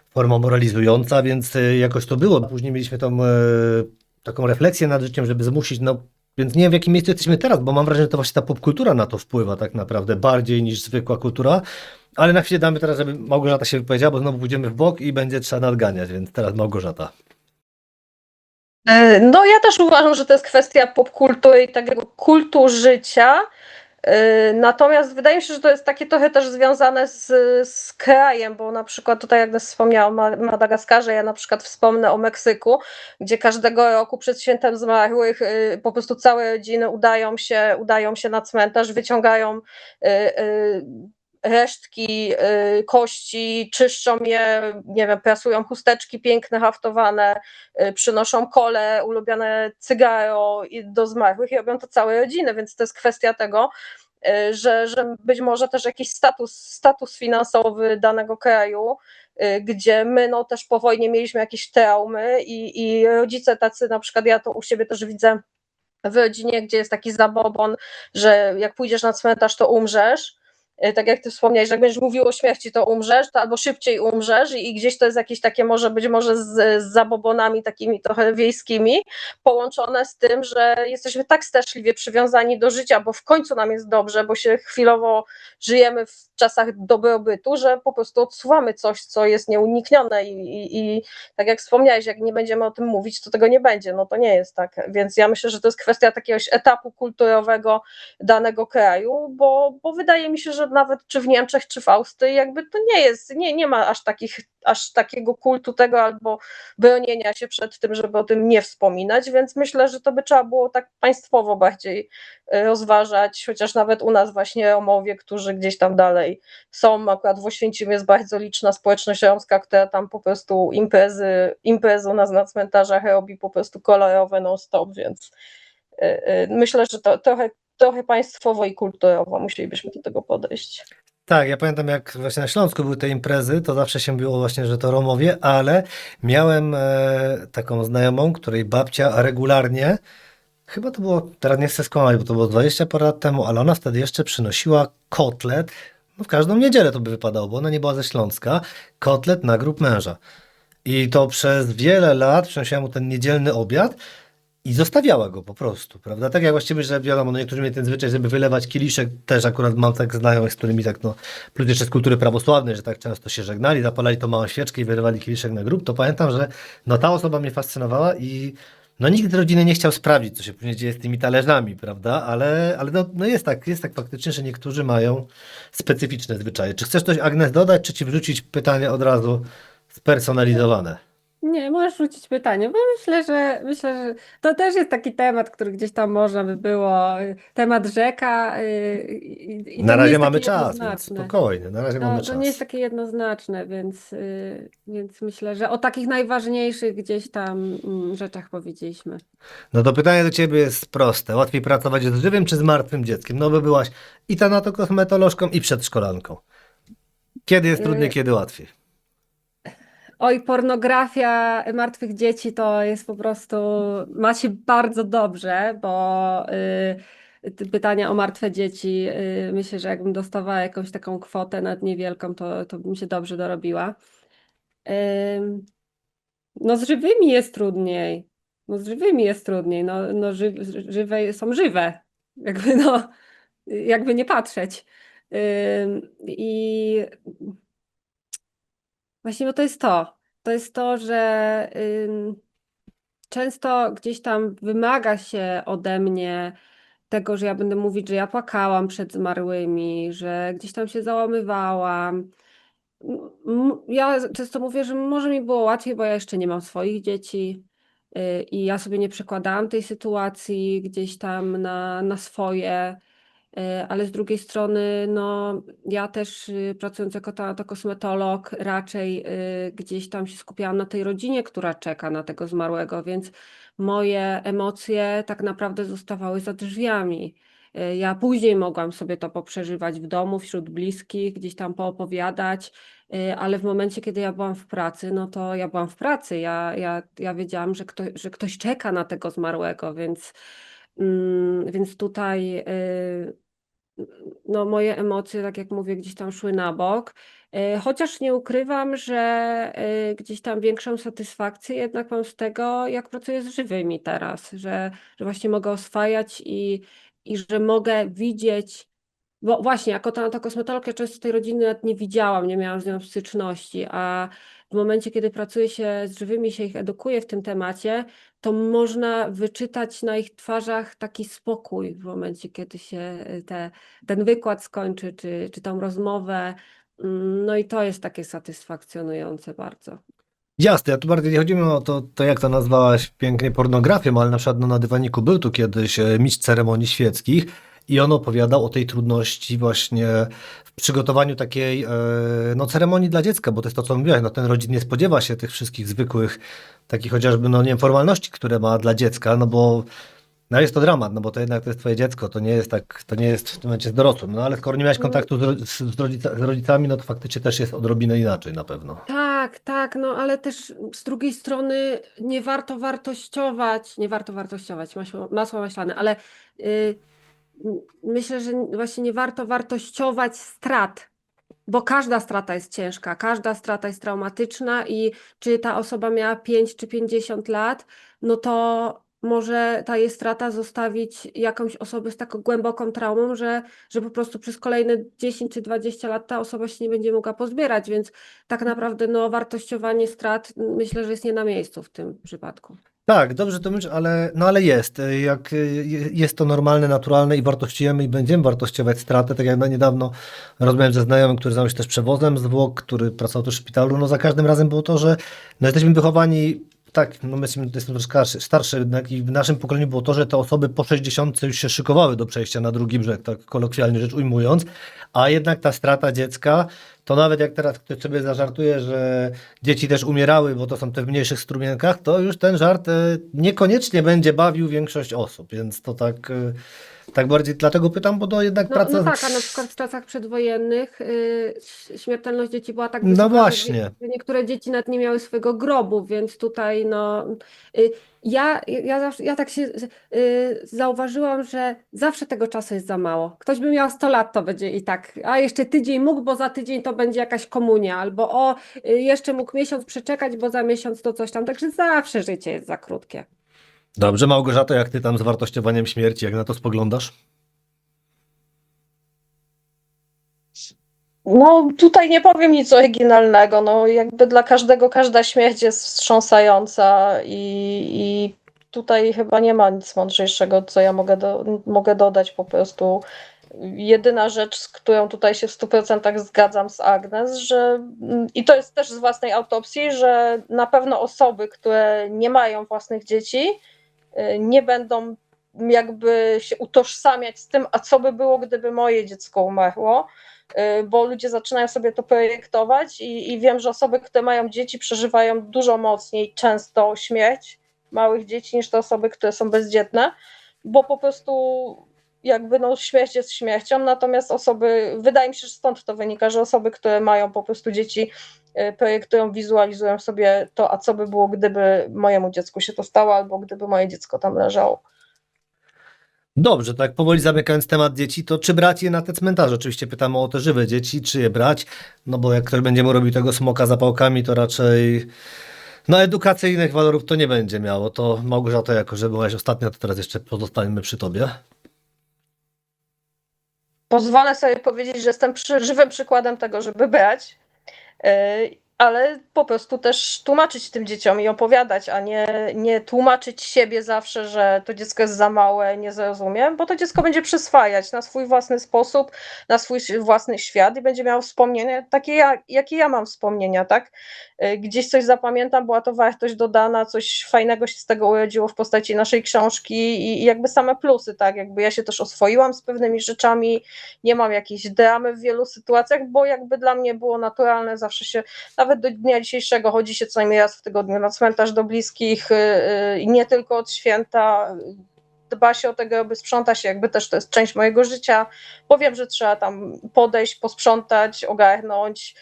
forma moralizująca, więc jakoś to było. Później mieliśmy tą taką refleksję nad życiem, żeby zmusić, no więc nie wiem, w jakim miejscu jesteśmy teraz, bo mam wrażenie, że to właśnie ta popkultura na to wpływa tak naprawdę bardziej niż zwykła kultura. Ale na chwilę damy teraz, żeby Małgorzata się wypowiedziała, bo znowu pójdziemy w bok i będzie trzeba nadganiać, więc teraz Małgorzata. No ja też uważam, że to jest kwestia popkultury i takiego kultu życia. Natomiast wydaje mi się, że to jest takie trochę też związane z krajem, bo na przykład tutaj, jak wspomniałam o Madagaskarze, ja na przykład wspomnę o Meksyku, gdzie każdego roku przed świętem zmarłych po prostu całe rodziny udają się na cmentarz, wyciągają resztki, kości, czyszczą je, nie wiem, prasują chusteczki piękne, haftowane, przynoszą kole, ulubione cygaro do zmarłych i robią to całe rodziny, więc to jest kwestia tego, że być może też jakiś status finansowy danego kraju, gdzie my no też po wojnie mieliśmy jakieś traumy i rodzice tacy, na przykład ja to u siebie też widzę w rodzinie, gdzie jest taki zabobon, że jak pójdziesz na cmentarz, to umrzesz. Tak jak ty wspomniałeś, że jak będziesz mówił o śmierci, to umrzesz, to albo szybciej umrzesz i gdzieś to jest jakieś takie być może z zabobonami takimi trochę wiejskimi, połączone z tym, że jesteśmy tak straszliwie przywiązani do życia, bo w końcu nam jest dobrze, bo się chwilowo żyjemy w czasach dobrobytu, że po prostu odsuwamy coś, co jest nieuniknione i tak jak wspomniałeś, jak nie będziemy o tym mówić, to tego nie będzie, no to nie jest tak, więc ja myślę, że to jest kwestia takiegoś etapu kulturowego danego kraju, bo wydaje mi się, że nawet czy w Niemczech, czy w Austrii jakby to nie jest, nie ma aż takiego kultu tego albo bronienia się przed tym, żeby o tym nie wspominać, więc myślę, że to by trzeba było tak państwowo bardziej rozważać, chociaż nawet u nas właśnie Romowie, którzy gdzieś tam dalej są, akurat w Oświęcimiu jest bardzo liczna społeczność romska, która tam po prostu imprezy u nas na cmentarzach robi po prostu kolorowe non stop, więc myślę, że to trochę państwowo i kulturowo musielibyśmy do tego podejść. Tak, ja pamiętam jak właśnie na Śląsku były te imprezy, to zawsze się było właśnie, że to Romowie, ale miałem taką znajomą, której babcia regularnie, chyba to było, teraz nie chcę skłamać, bo to było 20 parę lat temu, ale ona wtedy jeszcze przynosiła kotlet, no w każdą niedzielę to by wypadało, bo ona nie była ze Śląska, kotlet na grób męża. I to przez wiele lat przynosiła mu ten niedzielny obiad i zostawiała go po prostu, prawda? Tak jak właściwie, że wiadomo, no niektórzy mieli ten zwyczaj, żeby wylewać kieliszek, też akurat mam tak znajomych, z którymi tak, no, plus jeszcze z kultury prawosławnej, że tak często się żegnali, zapalali tą małą świeczkę i wylewali kieliszek na grób, to pamiętam, że no ta osoba mnie fascynowała i no nikt z rodziny nie chciał sprawdzić, co się później dzieje z tymi talerzami, prawda? Ale no jest tak faktycznie, że niektórzy mają specyficzne zwyczaje. Czy chcesz coś, Agnes, dodać, czy ci wrzucić pytanie od razu spersonalizowane? Nie, możesz rzucić pytanie, bo myślę, że to też jest taki temat, który gdzieś tam można by było, temat rzeka i Na to nie razie jest mamy takie czas, więc jednoznaczne. spokojnie, na razie mamy To nie jest czas. takie jednoznaczne, więc myślę, że o takich najważniejszych gdzieś tam rzeczach powiedzieliśmy. No to pytanie do ciebie jest proste. Łatwiej pracować z żywym czy z martwym dzieckiem? No bo byłaś i tanatokosmetolożką i przedszkolanką. Kiedy jest trudniej, Y, kiedy łatwiej? Oj, pornografia martwych dzieci to jest po prostu, ma się bardzo dobrze, bo pytania o martwe dzieci, myślę, że jakbym dostawała jakąś taką kwotę nad niewielką, to bym się dobrze dorobiła. Ym, No z żywymi jest trudniej. No z żywymi jest trudniej. Żywe są żywe. Jakby jakby nie patrzeć. I właśnie bo to jest to. To jest to, że często gdzieś tam wymaga się ode mnie tego, że ja będę mówić, że ja płakałam przed zmarłymi, że gdzieś tam się załamywałam. Ja często mówię, że może mi było łatwiej, bo ja jeszcze nie mam swoich dzieci i ja sobie nie przekładałam tej sytuacji gdzieś tam na swoje. Ale z drugiej strony, no, ja też pracując jako kosmetolog, raczej gdzieś tam się skupiałam na tej rodzinie, która czeka na tego zmarłego, więc moje emocje tak naprawdę zostawały za drzwiami. Ja później mogłam sobie to poprzeżywać w domu, wśród bliskich, gdzieś tam poopowiadać, ale w momencie, kiedy ja byłam w pracy, no to ja byłam w pracy. Ja wiedziałam, że ktoś czeka na tego zmarłego, więc tutaj no, moje emocje, tak jak mówię, gdzieś tam szły na bok. Chociaż nie ukrywam, że gdzieś tam większą satysfakcję jednak mam z tego, jak pracuję z żywymi teraz, że właśnie mogę oswajać i że mogę widzieć, bo właśnie jako ta kosmetolog ja często tej rodziny nawet nie widziałam, nie miałam z nią styczności, a w momencie, kiedy pracuję się z żywymi, się ich edukuje w tym temacie, to można wyczytać na ich twarzach taki spokój w momencie, kiedy się ten wykład skończy, czy tą rozmowę. No i to jest takie satysfakcjonujące bardzo. Jasne, ja tu bardziej nie chodzi mi o to, jak to nazwałaś pięknie pornografią, ale na przykład no, na dywaniku był tu kiedyś mistrz ceremonii świeckich i on opowiadał o tej trudności właśnie w przygotowaniu takiej no, ceremonii dla dziecka, bo to jest to, co mówiłaś, no ten rodzic nie spodziewa się tych wszystkich zwykłych, takich chociażby, no nie wiem, formalności, które ma dla dziecka, no bo no jest to dramat, no bo to jednak to jest twoje dziecko, to nie jest tak, to nie jest w tym momencie z dorosłym, no ale skoro nie miałeś kontaktu z rodzicami, no to faktycznie też jest odrobinę inaczej na pewno. Tak, tak, no ale też z drugiej strony nie warto wartościować, masło maślane, ale y, myślę, że właśnie nie warto wartościować strat, bo każda strata jest ciężka, każda strata jest traumatyczna i czy ta osoba miała 5 czy 50 lat, no to może ta jej strata zostawić jakąś osobę z taką głęboką traumą, że po prostu przez kolejne 10 czy 20 lat ta osoba się nie będzie mogła pozbierać, więc tak naprawdę no, wartościowanie strat myślę, że jest nie na miejscu w tym przypadku. Tak, dobrze to myślisz, ale, no ale jest. Jak jest to normalne, naturalne i wartościujemy i będziemy wartościować stratę, tak jak niedawno rozmawiałem ze znajomym, który zajął się też przewozem zwłok, który pracował też w szpitalu, no za każdym razem było to, że no jesteśmy wychowani, tak, no my jesteśmy troszkę starszy jednak i w naszym pokoleniu było to, że te osoby po 60 już się szykowały do przejścia na drugi brzeg, tak kolokwialnie rzecz ujmując, a jednak ta strata dziecka, to nawet jak teraz ktoś sobie zażartuje, że dzieci też umierały, bo to są te w mniejszych strumienkach, to już ten żart niekoniecznie będzie bawił większość osób, więc to tak, tak bardziej dlatego pytam, bo to jednak No, praca... no tak, a na przykład w czasach przedwojennych śmiertelność dzieci była tak No wysoka, właśnie. że niektóre dzieci nawet nie miały swojego grobu, więc tutaj no y, ja tak się zauważyłam, że zawsze tego czasu jest za mało. Ktoś by miał 100 lat, to będzie i tak, a jeszcze tydzień mógł, bo za tydzień to będzie jakaś komunia, albo jeszcze mógł miesiąc przeczekać, bo za miesiąc to coś tam, także zawsze życie jest za krótkie. Dobrze, Małgorzato, jak ty tam z wartościowaniem śmierci, jak na to spoglądasz? No tutaj nie powiem nic oryginalnego, no jakby dla każdego każda śmierć jest wstrząsająca i tutaj chyba nie ma nic mądrzejszego, co ja mogę dodać po prostu. jedyna rzecz, z którą tutaj się w 100% zgadzam z Agnes, że i to jest też z własnej autopsji, że na pewno osoby, które nie mają własnych dzieci, nie będą jakby się utożsamiać z tym, a co by było, gdyby moje dziecko umarło, bo ludzie zaczynają sobie to projektować i wiem, że osoby, które mają dzieci, przeżywają dużo mocniej często śmierć małych dzieci niż te osoby, które są bezdzietne, bo po prostu jakby no śmierć jest śmiercią, natomiast osoby, wydaje mi się, że stąd to wynika, że osoby, które mają po prostu dzieci, projektują, wizualizują sobie to, a co by było, gdyby mojemu dziecku się to stało, albo gdyby moje dziecko tam leżało. Dobrze, tak powoli zamykając temat dzieci, to czy brać je na te cmentarze? Oczywiście pytamy o te żywe dzieci, czy je brać, no bo jak ktoś będzie mu robił tego smoka zapałkami, to raczej no edukacyjnych walorów to nie będzie miało. To Małgorzata, jako że byłaś ostatnia, to teraz jeszcze pozostańmy przy tobie. Pozwolę sobie powiedzieć, że jestem żywym przykładem tego, żeby brać, ale po prostu też tłumaczyć tym dzieciom i opowiadać, a nie tłumaczyć siebie zawsze, że to dziecko jest za małe, nie zrozumiem, bo to dziecko będzie przyswajać na swój własny sposób, na swój własny świat i będzie miało wspomnienia takie, jakie ja mam wspomnienia, tak? Gdzieś coś zapamiętam, była to wartość dodana, coś fajnego się z tego urodziło w postaci naszej książki i jakby same plusy, tak? Jakby ja się też oswoiłam z pewnymi rzeczami, nie mam jakiejś dramy w wielu sytuacjach, bo jakby dla mnie było naturalne, zawsze się, nawet do dnia dzisiejszego chodzi się co najmniej raz w tygodniu na cmentarz do bliskich i nie tylko od święta, dba się o tego, aby sprząta się, jakby też to jest część mojego życia, bo wiem, że trzeba tam podejść, posprzątać, ogarnąć,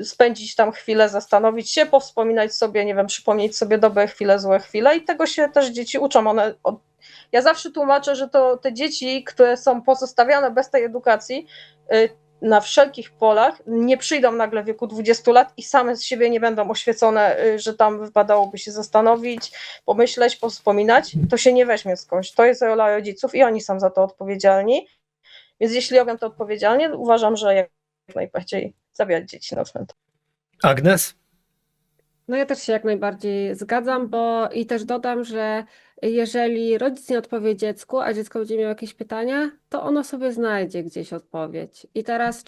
spędzić tam chwilę, zastanowić się, powspominać sobie, nie wiem, przypomnieć sobie dobre chwile, złe chwile i tego się też dzieci uczą. Ja zawsze tłumaczę, że to te dzieci, które są pozostawione bez tej edukacji, na wszelkich polach nie przyjdą nagle w wieku 20 lat i same z siebie nie będą oświecone, że tam wypadałoby się zastanowić, pomyśleć, powspominać. To się nie weźmie skądś. To jest rola rodziców i oni są za to odpowiedzialni. Więc jeśli robią to odpowiedzialnie, uważam, że jak najbardziej zabierać dzieci na cmentarz. Agnes? No ja też się jak najbardziej zgadzam, bo i też dodam, że jeżeli rodzic nie odpowie dziecku, a dziecko będzie miało jakieś pytania, to ono sobie znajdzie gdzieś odpowiedź. I teraz,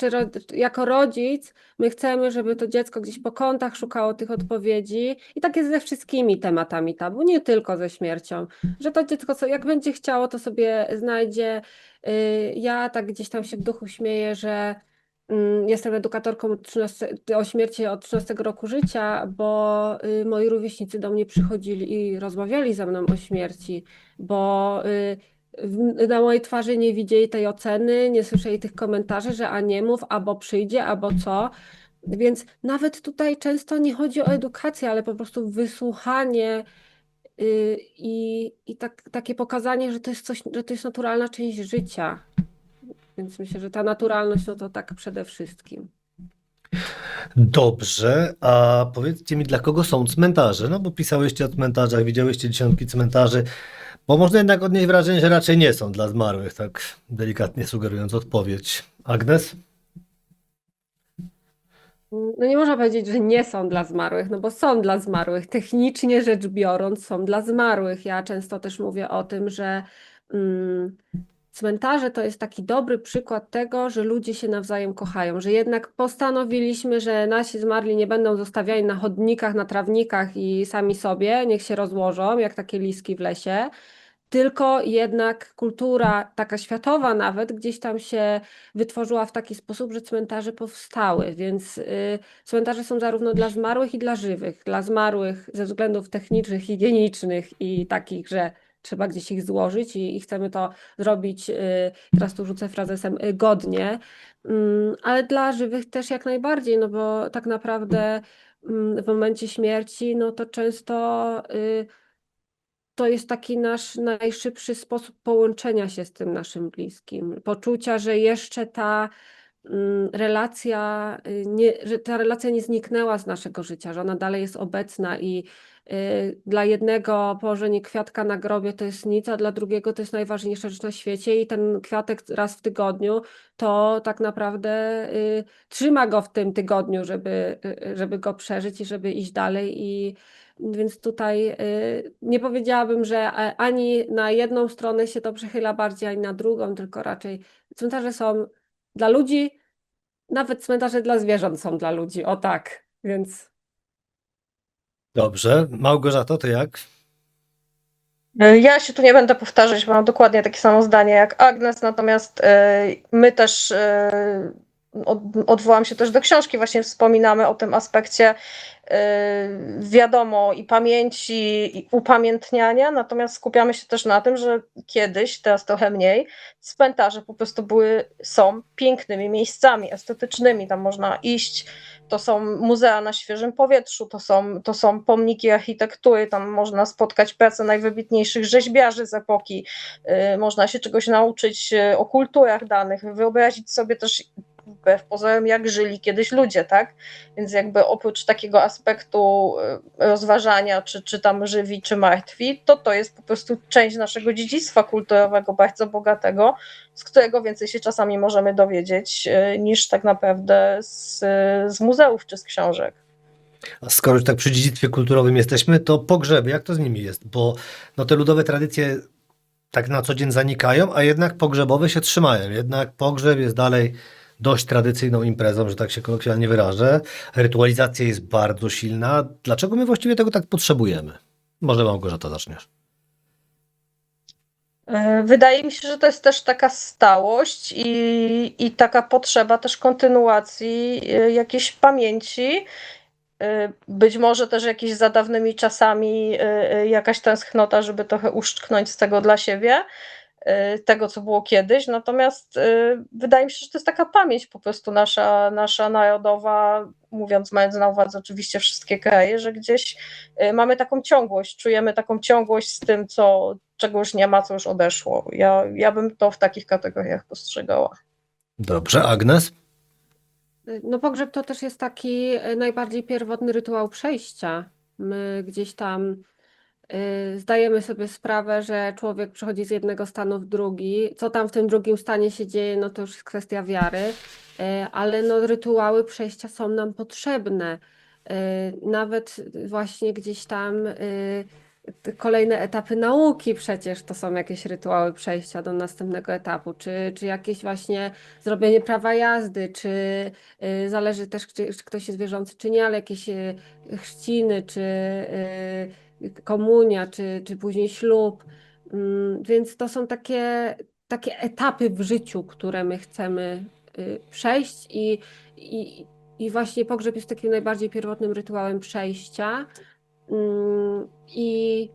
jako rodzic my chcemy, żeby to dziecko gdzieś po kątach szukało tych odpowiedzi i tak jest ze wszystkimi tematami tabu, nie tylko ze śmiercią, że to dziecko, jak będzie chciało, to sobie znajdzie. Ja tak gdzieś tam się w duchu śmieję, że jestem edukatorką o śmierci od 13 roku życia, bo moi rówieśnicy do mnie przychodzili i rozmawiali ze mną o śmierci, bo na mojej twarzy nie widzieli tej oceny, nie słyszeli tych komentarzy, że a nie mów, albo przyjdzie, albo co. Więc nawet tutaj często nie chodzi o edukację, ale po prostu wysłuchanie i takie pokazanie, że to jest coś, że to jest naturalna część życia. Więc myślę, że ta naturalność, no to tak przede wszystkim. Dobrze, a powiedzcie mi, dla kogo są cmentarze? No bo pisałyście o cmentarzach, widziałyście dziesiątki cmentarzy, bo można jednak odnieść wrażenie, że raczej nie są dla zmarłych, tak delikatnie sugerując odpowiedź. Agnes? No nie można powiedzieć, że nie są dla zmarłych, no bo są dla zmarłych. Technicznie rzecz biorąc, są dla zmarłych. Ja często też mówię o tym, że cmentarze to jest taki dobry przykład tego, że ludzie się nawzajem kochają, że jednak postanowiliśmy, że nasi zmarli nie będą zostawiani na chodnikach, na trawnikach i sami sobie, niech się rozłożą, jak takie liski w lesie, tylko jednak kultura taka światowa nawet gdzieś tam się wytworzyła w taki sposób, że cmentarze powstały, więc cmentarze są zarówno dla zmarłych i dla żywych. Dla zmarłych ze względów technicznych, higienicznych i takich, że trzeba gdzieś ich złożyć i chcemy to zrobić, teraz tu rzucę frazesem, godnie, ale dla żywych też jak najbardziej, no bo tak naprawdę w momencie śmierci, no to często to jest taki nasz najszybszy sposób połączenia się z tym naszym bliskim. Poczucia, że jeszcze ta relacja, że ta relacja nie zniknęła z naszego życia, że ona dalej jest obecna i dla jednego położenie kwiatka na grobie to jest nic, a dla drugiego to jest najważniejsza rzecz na świecie i ten kwiatek raz w tygodniu to tak naprawdę trzyma go w tym tygodniu, żeby go przeżyć i żeby iść dalej Więc tutaj nie powiedziałabym, że ani na jedną stronę się to przychyla bardziej, ani na drugą, tylko raczej cmentarze są dla ludzi, nawet cmentarze dla zwierząt są dla ludzi, o tak, więc Dobrze. Małgorzato, ty jak? Ja się tu nie będę powtarzać, bo mam dokładnie takie samo zdanie jak Agnes, natomiast my też odwołam się też do książki, właśnie wspominamy o tym aspekcie wiadomo i pamięci, i upamiętniania, natomiast skupiamy się też na tym, że kiedyś, teraz trochę mniej, cmentarze po prostu są pięknymi miejscami estetycznymi, tam można iść, to są muzea na świeżym powietrzu, to są pomniki architektury, tam można spotkać pracę najwybitniejszych rzeźbiarzy z epoki, można się czegoś nauczyć o kulturach danych, wyobrazić sobie też wbrew pozorom, jak żyli kiedyś ludzie, tak? Więc jakby oprócz takiego aspektu rozważania, czy tam żywi, czy martwi, to jest po prostu część naszego dziedzictwa kulturowego, bardzo bogatego, z którego więcej się czasami możemy dowiedzieć niż tak naprawdę z muzeów czy z książek. A skoro już tak przy dziedzictwie kulturowym jesteśmy, to pogrzeby, jak to z nimi jest? Bo no, te ludowe tradycje tak na co dzień zanikają, a jednak pogrzebowe się trzymają. Jednak pogrzeb jest dalej dość tradycyjną imprezą, że tak się kolokwialnie wyrażę. Rytualizacja jest bardzo silna. Dlaczego my właściwie tego tak potrzebujemy? Może Małgorzata zaczniesz. Wydaje mi się, że to jest też taka stałość i taka potrzeba też kontynuacji jakiejś pamięci. Być może też jakieś za dawnymi czasami jakaś tęsknota, żeby trochę uszczknąć z tego dla siebie, tego co było kiedyś. Natomiast wydaje mi się, że to jest taka pamięć po prostu nasza narodowa, mając na uwadze oczywiście wszystkie kraje, że gdzieś mamy taką ciągłość, czujemy taką ciągłość z tym, czego już nie ma, co już odeszło. Ja bym to w takich kategoriach postrzegała. Dobrze, Agnes? no pogrzeb to też jest taki najbardziej pierwotny rytuał przejścia. My gdzieś tam zdajemy sobie sprawę, że człowiek przechodzi z jednego stanu w drugi. Co tam w tym drugim stanie się dzieje, no to już jest kwestia wiary, ale no rytuały przejścia są nam potrzebne. Nawet właśnie gdzieś tam te kolejne etapy nauki przecież to są jakieś rytuały przejścia do następnego etapu, czy jakieś właśnie zrobienie prawa jazdy, czy zależy też, czy ktoś jest wierzący, czy nie, ale jakieś chrzciny, czy komunia, czy później ślub. Więc to są takie etapy w życiu, które my chcemy przejść i właśnie pogrzeb jest takim najbardziej pierwotnym rytuałem przejścia. I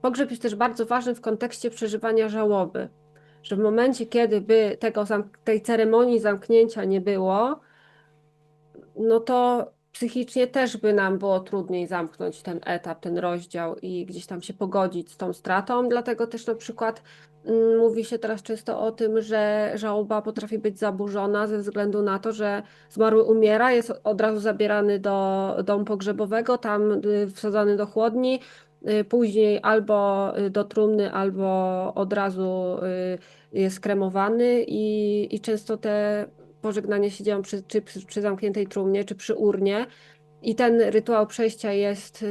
pogrzeb jest też bardzo ważny w kontekście przeżywania żałoby, że w momencie, kiedy by tej ceremonii zamknięcia nie było, no to psychicznie też by nam było trudniej zamknąć ten etap, ten rozdział i gdzieś tam się pogodzić z tą stratą. Dlatego też na przykład mówi się teraz często o tym, że żałoba potrafi być zaburzona ze względu na to, że zmarły umiera, jest od razu zabierany do domu pogrzebowego, tam wsadzany do chłodni, później albo do trumny, albo od razu jest kremowany i często te pożegnania się dzieją przy zamkniętej trumnie, czy przy urnie. I ten rytuał przejścia jest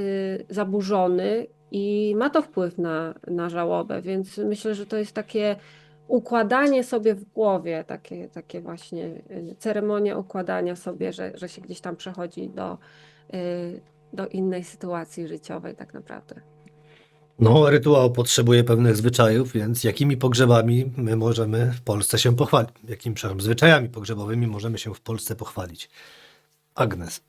zaburzony i ma to wpływ na żałobę, więc myślę, że to jest takie układanie sobie w głowie, takie właśnie ceremonia układania sobie, że się gdzieś tam przechodzi do innej sytuacji życiowej tak naprawdę. No, rytuał potrzebuje pewnych zwyczajów, więc jakimi pogrzebami my możemy w Polsce się pochwalić? Jakimi, przepraszam, zwyczajami pogrzebowymi możemy się w Polsce pochwalić? Agnes.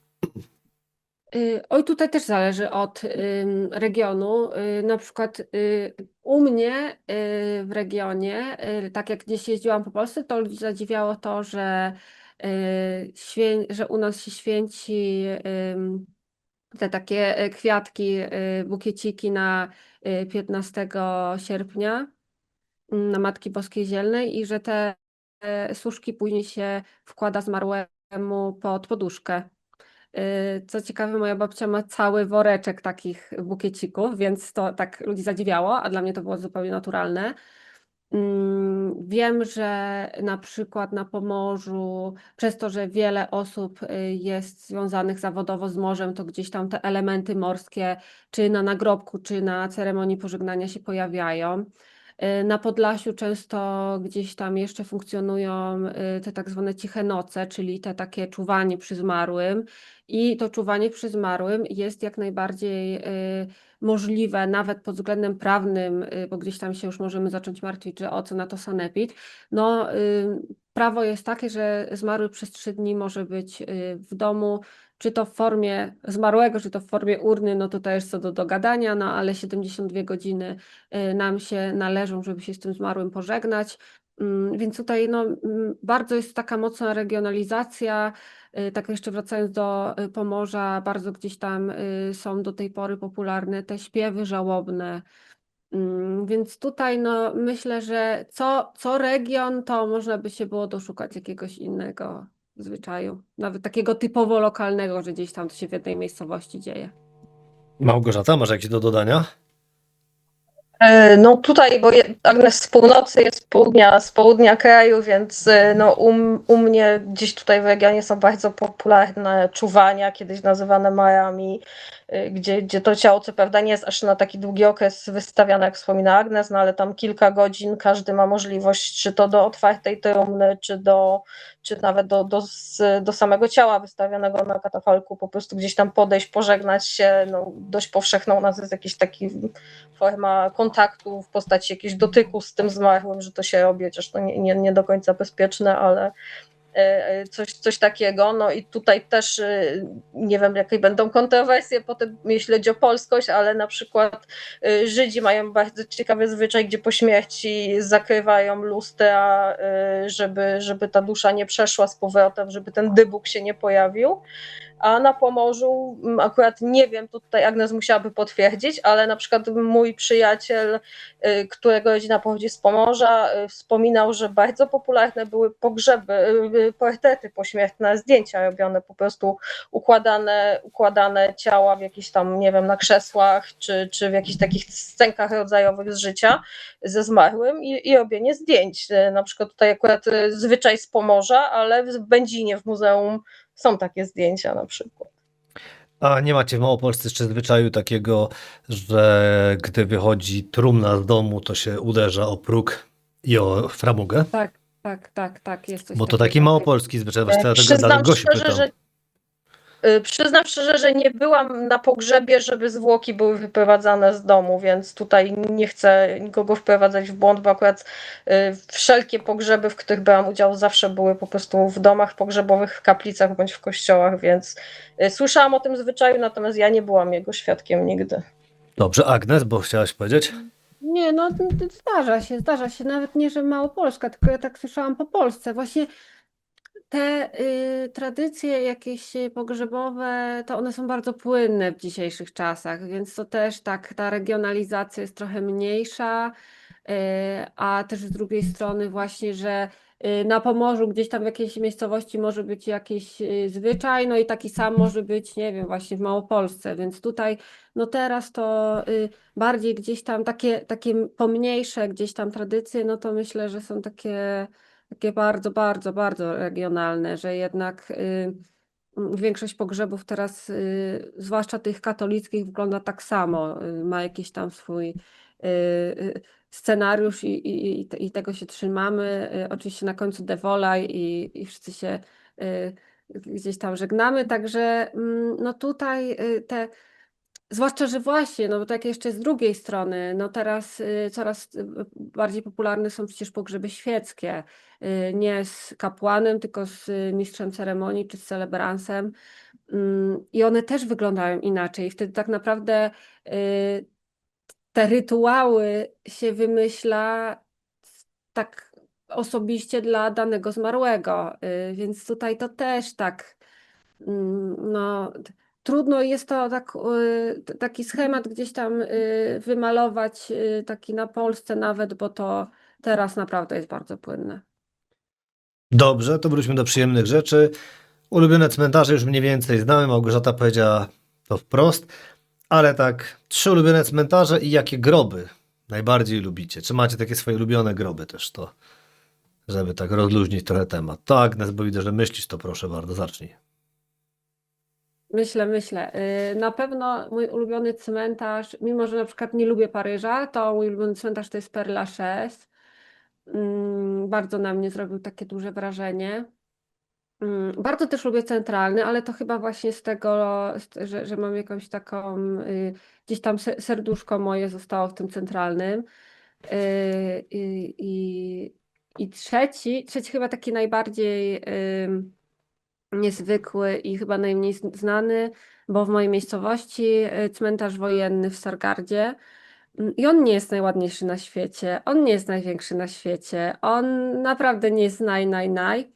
Oj, tutaj też zależy od regionu. Na przykład u mnie w regionie, tak jak gdzieś jeździłam po Polsce, to ludzi zadziwiało to, że u nas się święci te takie kwiatki, bukieciki na 15 sierpnia na Matki Boskiej Zielnej i że te suszki później się wkłada zmarłemu pod poduszkę. Co ciekawe, moja babcia ma cały woreczek takich bukiecików, więc to tak ludzi zadziwiało, a dla mnie to było zupełnie naturalne. Wiem, że na przykład na Pomorzu, przez to, że wiele osób jest związanych zawodowo z morzem, to gdzieś tam te elementy morskie, czy na nagrobku, czy na ceremonii pożegnania się pojawiają. Na Podlasiu często gdzieś tam jeszcze funkcjonują te tak zwane ciche noce, czyli te takie czuwanie przy zmarłym. I to czuwanie przy zmarłym jest jak najbardziej możliwe, nawet pod względem prawnym, bo gdzieś tam się już możemy zacząć martwić, że o co na to sanepid. No, prawo jest takie, że zmarły przez 3 dni może być w domu, czy to w formie zmarłego, czy to w formie urny, no to też jest co do dogadania, no ale 72 godziny nam się należą, żeby się z tym zmarłym pożegnać. Więc tutaj no, bardzo jest taka mocna regionalizacja. Tak jeszcze wracając do Pomorza, bardzo gdzieś tam są do tej pory popularne te śpiewy żałobne. Więc tutaj no, myślę, że co region, to można by się było doszukać jakiegoś innego zwyczaju. Nawet takiego typowo lokalnego, że gdzieś tam to się w jednej miejscowości dzieje. Małgorzata, masz jakieś do dodania? No tutaj, bo Agnes z północy jest z południa kraju, więc no u mnie gdzieś tutaj w regionie są bardzo popularne czuwania, kiedyś nazywane marami, gdzie to ciało co prawda nie jest aż na taki długi okres wystawiane, jak wspomina Agnes, no ale tam kilka godzin każdy ma możliwość, czy to do otwartej trumny, czy nawet do samego ciała wystawionego na katafalku, po prostu gdzieś tam podejść, pożegnać się, no dość powszechną u nas jest jakiś taki forma kontaktu w postaci jakiegoś dotyku z tym zmarłym, że to się robi, chociaż to nie do końca bezpieczne, ale coś takiego. No i tutaj też nie wiem, jakie będą kontrowersje potem, jeśli chodzi o polskość, ale na przykład Żydzi mają bardzo ciekawy zwyczaj, gdzie po śmierci zakrywają lustra, żeby ta dusza nie przeszła z powrotem, żeby ten dybuk się nie pojawił. A na Pomorzu akurat nie wiem, to tutaj Agnes musiałaby potwierdzić, ale na przykład mój przyjaciel, którego rodzina pochodzi z Pomorza, wspominał, że bardzo popularne były pogrzeby, portrety pośmiertne, zdjęcia robione, po prostu układane ciała w jakichś tam, nie wiem, na krzesłach, czy w jakichś takich scenkach rodzajowych z życia ze zmarłym i robienie zdjęć. Na przykład tutaj akurat zwyczaj z Pomorza, ale w Będzinie w muzeum są takie zdjęcia na przykład. A nie macie w Małopolsce jeszcze zwyczaju takiego, że gdy wychodzi trumna z domu, to się uderza o próg i o framugę? Tak, jest coś Bo to takiego. taki małopolski zwyczaj, właśnie dlatego Gosiu pytam. Przyznam szczerze, że nie byłam na pogrzebie, żeby zwłoki były wyprowadzane z domu, więc tutaj nie chcę nikogo wprowadzać w błąd, bo akurat wszelkie pogrzeby, w których brałam udział, zawsze były po prostu w domach pogrzebowych, w kaplicach bądź w kościołach, więc słyszałam o tym zwyczaju, natomiast ja nie byłam jego świadkiem nigdy. Dobrze, Agnes, bo chciałaś powiedzieć? Nie, no zdarza się, nawet nie, że Małopolska, tylko ja tak słyszałam po Polsce. Właśnie te tradycje jakieś pogrzebowe, to one są bardzo płynne w dzisiejszych czasach, więc to też tak, ta regionalizacja jest trochę mniejsza, a też z drugiej strony właśnie, że na Pomorzu gdzieś tam w jakiejś miejscowości może być jakiś zwyczaj, no i taki sam może być, nie wiem, właśnie w Małopolsce, więc tutaj no teraz to bardziej gdzieś tam takie pomniejsze gdzieś tam tradycje, no to myślę, że są takie bardzo, bardzo, bardzo regionalne, że jednak większość pogrzebów teraz, zwłaszcza tych katolickich, wygląda tak samo. Ma jakiś tam swój scenariusz i tego się trzymamy. Oczywiście na końcu devolaj i wszyscy się gdzieś tam żegnamy, także no tutaj zwłaszcza, że właśnie, no bo tak jeszcze z drugiej strony, no teraz coraz bardziej popularne są przecież pogrzeby świeckie, nie z kapłanem, tylko z mistrzem ceremonii czy z celebransem. I one też wyglądają inaczej. I wtedy tak naprawdę te rytuały się wymyśla tak osobiście dla danego zmarłego. Więc tutaj to też tak, no, trudno jest to taki schemat gdzieś tam wymalować, taki na Polsce nawet, bo to teraz naprawdę jest bardzo płynne. Dobrze, to wróćmy do przyjemnych rzeczy. Ulubione cmentarze już mniej więcej znamy, Małgorzata powiedziała to wprost, ale tak, 3 ulubione cmentarze i jakie groby najbardziej lubicie? Czy macie takie swoje ulubione groby też, to żeby tak rozluźnić trochę temat? To Agnes, bo widzę, że myślisz, to proszę bardzo, zacznij. Myślę. Na pewno mój ulubiony cmentarz, mimo że na przykład nie lubię Paryża, to mój ulubiony cmentarz to jest Père Lachaise. Bardzo na mnie zrobił takie duże wrażenie. Bardzo też lubię centralny, ale to chyba właśnie z tego, że mam jakąś taką, gdzieś tam serduszko moje zostało w tym centralnym. I trzeci chyba taki najbardziej niezwykły i chyba najmniej znany, bo w mojej miejscowości cmentarz wojenny w Stargardzie. I on nie jest najładniejszy na świecie, on nie jest największy na świecie, on naprawdę nie jest naj.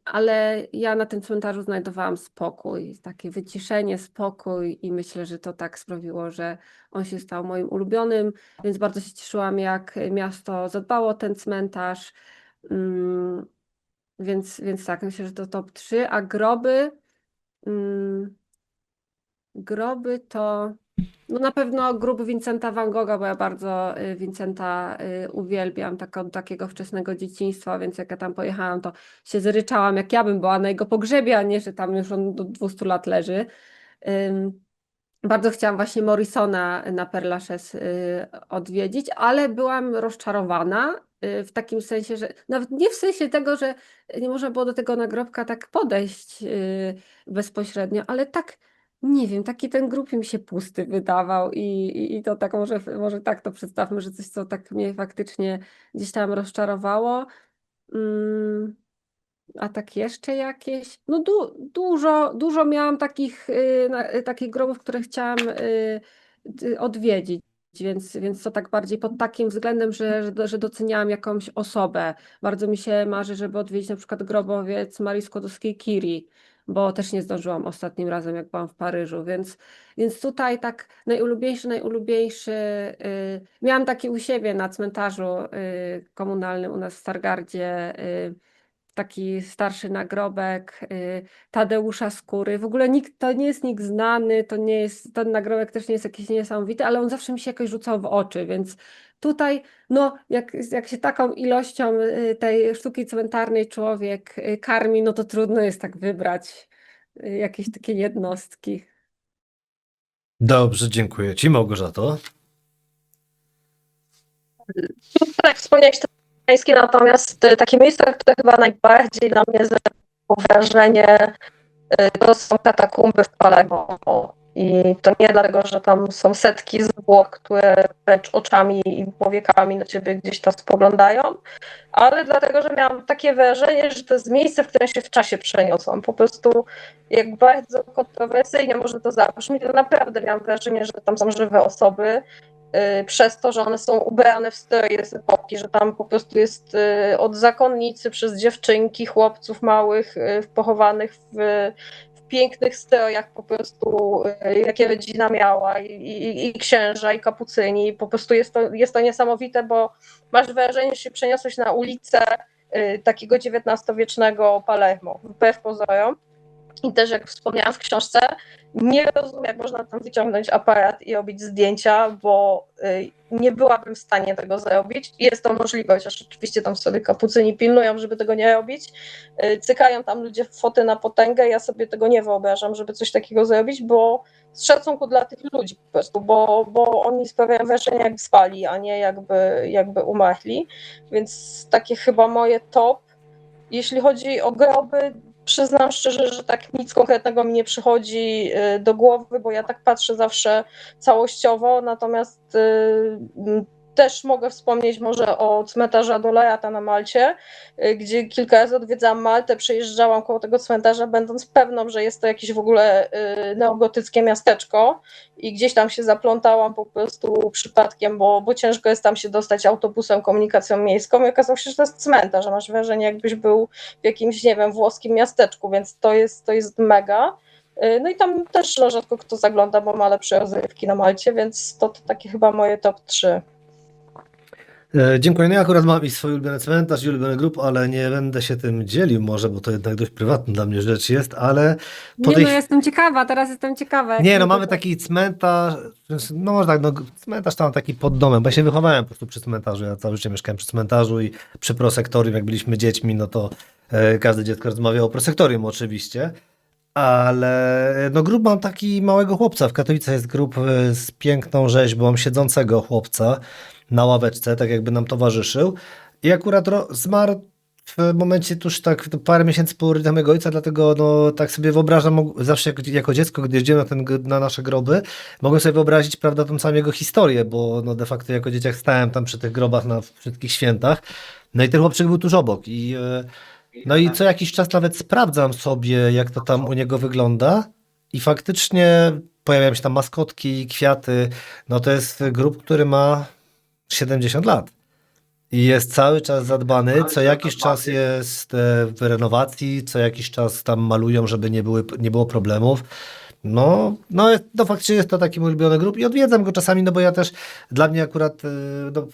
Ale ja na tym cmentarzu znajdowałam spokój, takie wyciszenie, spokój i myślę, że to tak sprawiło, że on się stał moim ulubionym, więc bardzo się cieszyłam, jak miasto zadbało o ten cmentarz. Mm, więc tak, myślę, że to top 3, a mm, groby to no na pewno grób Vincenta van Gogha, bo ja bardzo Vincenta uwielbiam od takiego wczesnego dzieciństwa, więc jak ja tam pojechałam, to się zryczałam, jak ja bym była na jego pogrzebie, a nie, że tam już on do 200 lat leży. Bardzo chciałam właśnie Morrisona na Père Lachaise odwiedzić, ale byłam rozczarowana w takim sensie, że nawet nie w sensie tego, że nie można było do tego nagrobka tak podejść bezpośrednio, ale tak, nie wiem, taki ten grób mi się pusty wydawał i to tak może tak to przedstawmy, że coś, co tak mnie faktycznie gdzieś tam rozczarowało. Mm, a tak jeszcze jakieś? No dużo miałam takich grobów, które chciałam odwiedzić, więc to tak bardziej pod takim względem, że doceniałam jakąś osobę. Bardzo mi się marzy, żeby odwiedzić na przykład grobowiec Marii Skłodowskiej-Curie, bo też nie zdążyłam ostatnim razem, jak byłam w Paryżu, więc tutaj tak najulubieńszy. Miałam taki u siebie na cmentarzu komunalnym u nas w Stargardzie, taki starszy nagrobek Tadeusza Skóry. W ogóle to nie jest nikt znany, ten nagrobek też nie jest jakiś niesamowity, ale on zawsze mi się jakoś rzucał w oczy, więc tutaj, no, jak się taką ilością tej sztuki cmentarnej człowiek karmi, no to trudno jest tak wybrać jakieś takie jednostki. Dobrze, dziękuję ci, Małgorzato. Tak, wspomniałeś to pańskie, natomiast takie miejsca, które chyba najbardziej na mnie zrobiło wrażenie, to są katakumby w Palermo. I to nie dlatego, że tam są setki zwłok, które wręcz oczami i powiekami na ciebie gdzieś tam spoglądają, ale dlatego, że miałam takie wrażenie, że to jest miejsce, w którym się w czasie przeniosłam. Po prostu jak bardzo kontrowersyjnie może to zabrzmi, to naprawdę miałam wrażenie, że tam są żywe osoby, przez to, że one są ubrane w stroje z epoki, że tam po prostu jest od zakonnicy przez dziewczynki, chłopców małych pochowanych w pięknych strojach po prostu, jakie rodzina miała i księża, i kapucyni. Po prostu jest to niesamowite, bo masz wrażenie, że się przeniosłeś na ulicę takiego XIX-wiecznego Palermo, wbrew pozorom. I też jak wspomniałam w książce, nie rozumiem, jak można tam wyciągnąć aparat i robić zdjęcia, bo nie byłabym w stanie tego zrobić. Jest to możliwe, chociaż oczywiście tam sobie kapucyni pilnują, żeby tego nie robić. Cykają tam ludzie foty na potęgę, ja sobie tego nie wyobrażam, żeby coś takiego zrobić, bo z szacunku dla tych ludzi po prostu, bo oni sprawiają wrażenie, jak spali, a nie jakby umarli. Więc takie chyba moje top. Jeśli chodzi o groby, przyznam szczerze, że tak nic konkretnego mi nie przychodzi do głowy, bo ja tak patrzę zawsze całościowo, natomiast też mogę wspomnieć może o cmentarzu Adolajata na Malcie, gdzie kilka razy odwiedzałam Maltę, przejeżdżałam koło tego cmentarza, będąc pewną, że jest to jakieś w ogóle neogotyckie miasteczko i gdzieś tam się zaplątałam po prostu przypadkiem, bo ciężko jest tam się dostać autobusem, komunikacją miejską i okazało się, że to jest cmentarz, że masz wrażenie, jakbyś był w jakimś, nie wiem, włoskim miasteczku, więc to jest mega. No i tam też rzadko kto zagląda, bo ma lepsze rozrywki na Malcie, więc to takie chyba moje top 3. Dziękuję. No ja akurat mam i swój ulubiony cmentarz i ulubiony grób, ale nie będę się tym dzielił może, bo to jednak dość prywatna dla mnie rzecz jest, ale po Nie, tej... no jestem ciekawa, teraz jestem ciekawa. Nie, no jak mamy taki cmentarz, no może tak, no cmentarz tam taki pod domem, bo ja się wychowałem po prostu przy cmentarzu, ja całe życie mieszkałem przy cmentarzu i przy prosektorium, jak byliśmy dziećmi, no to każde dziecko rozmawiało o prosektorium oczywiście, ale no grób mam taki małego chłopca, w Katowicach jest grób z piękną rzeźbą siedzącego chłopca na ławeczce, tak jakby nam towarzyszył i akurat zmarł w momencie tuż tak parę miesięcy po urodzeniu mojego ojca, dlatego no tak sobie wyobrażam, zawsze jako dziecko, gdy jeździłem na nasze groby, mogłem sobie wyobrazić, prawda, tą samą jego historię, bo no de facto jako dzieciak stałem tam przy tych grobach na wszystkich świętach, no i ten chłopczyk był tuż obok i no i co jakiś czas nawet sprawdzam sobie, jak to tam u niego wygląda i faktycznie pojawiają się tam maskotki, kwiaty, no to jest grób, który ma 70 lat. I jest cały czas zadbany, co jakiś czas jest w renowacji, co jakiś czas tam malują, żeby nie było problemów. No faktycznie jest to taki mój ulubiony grób i odwiedzam go czasami, no bo ja też, dla mnie akurat no,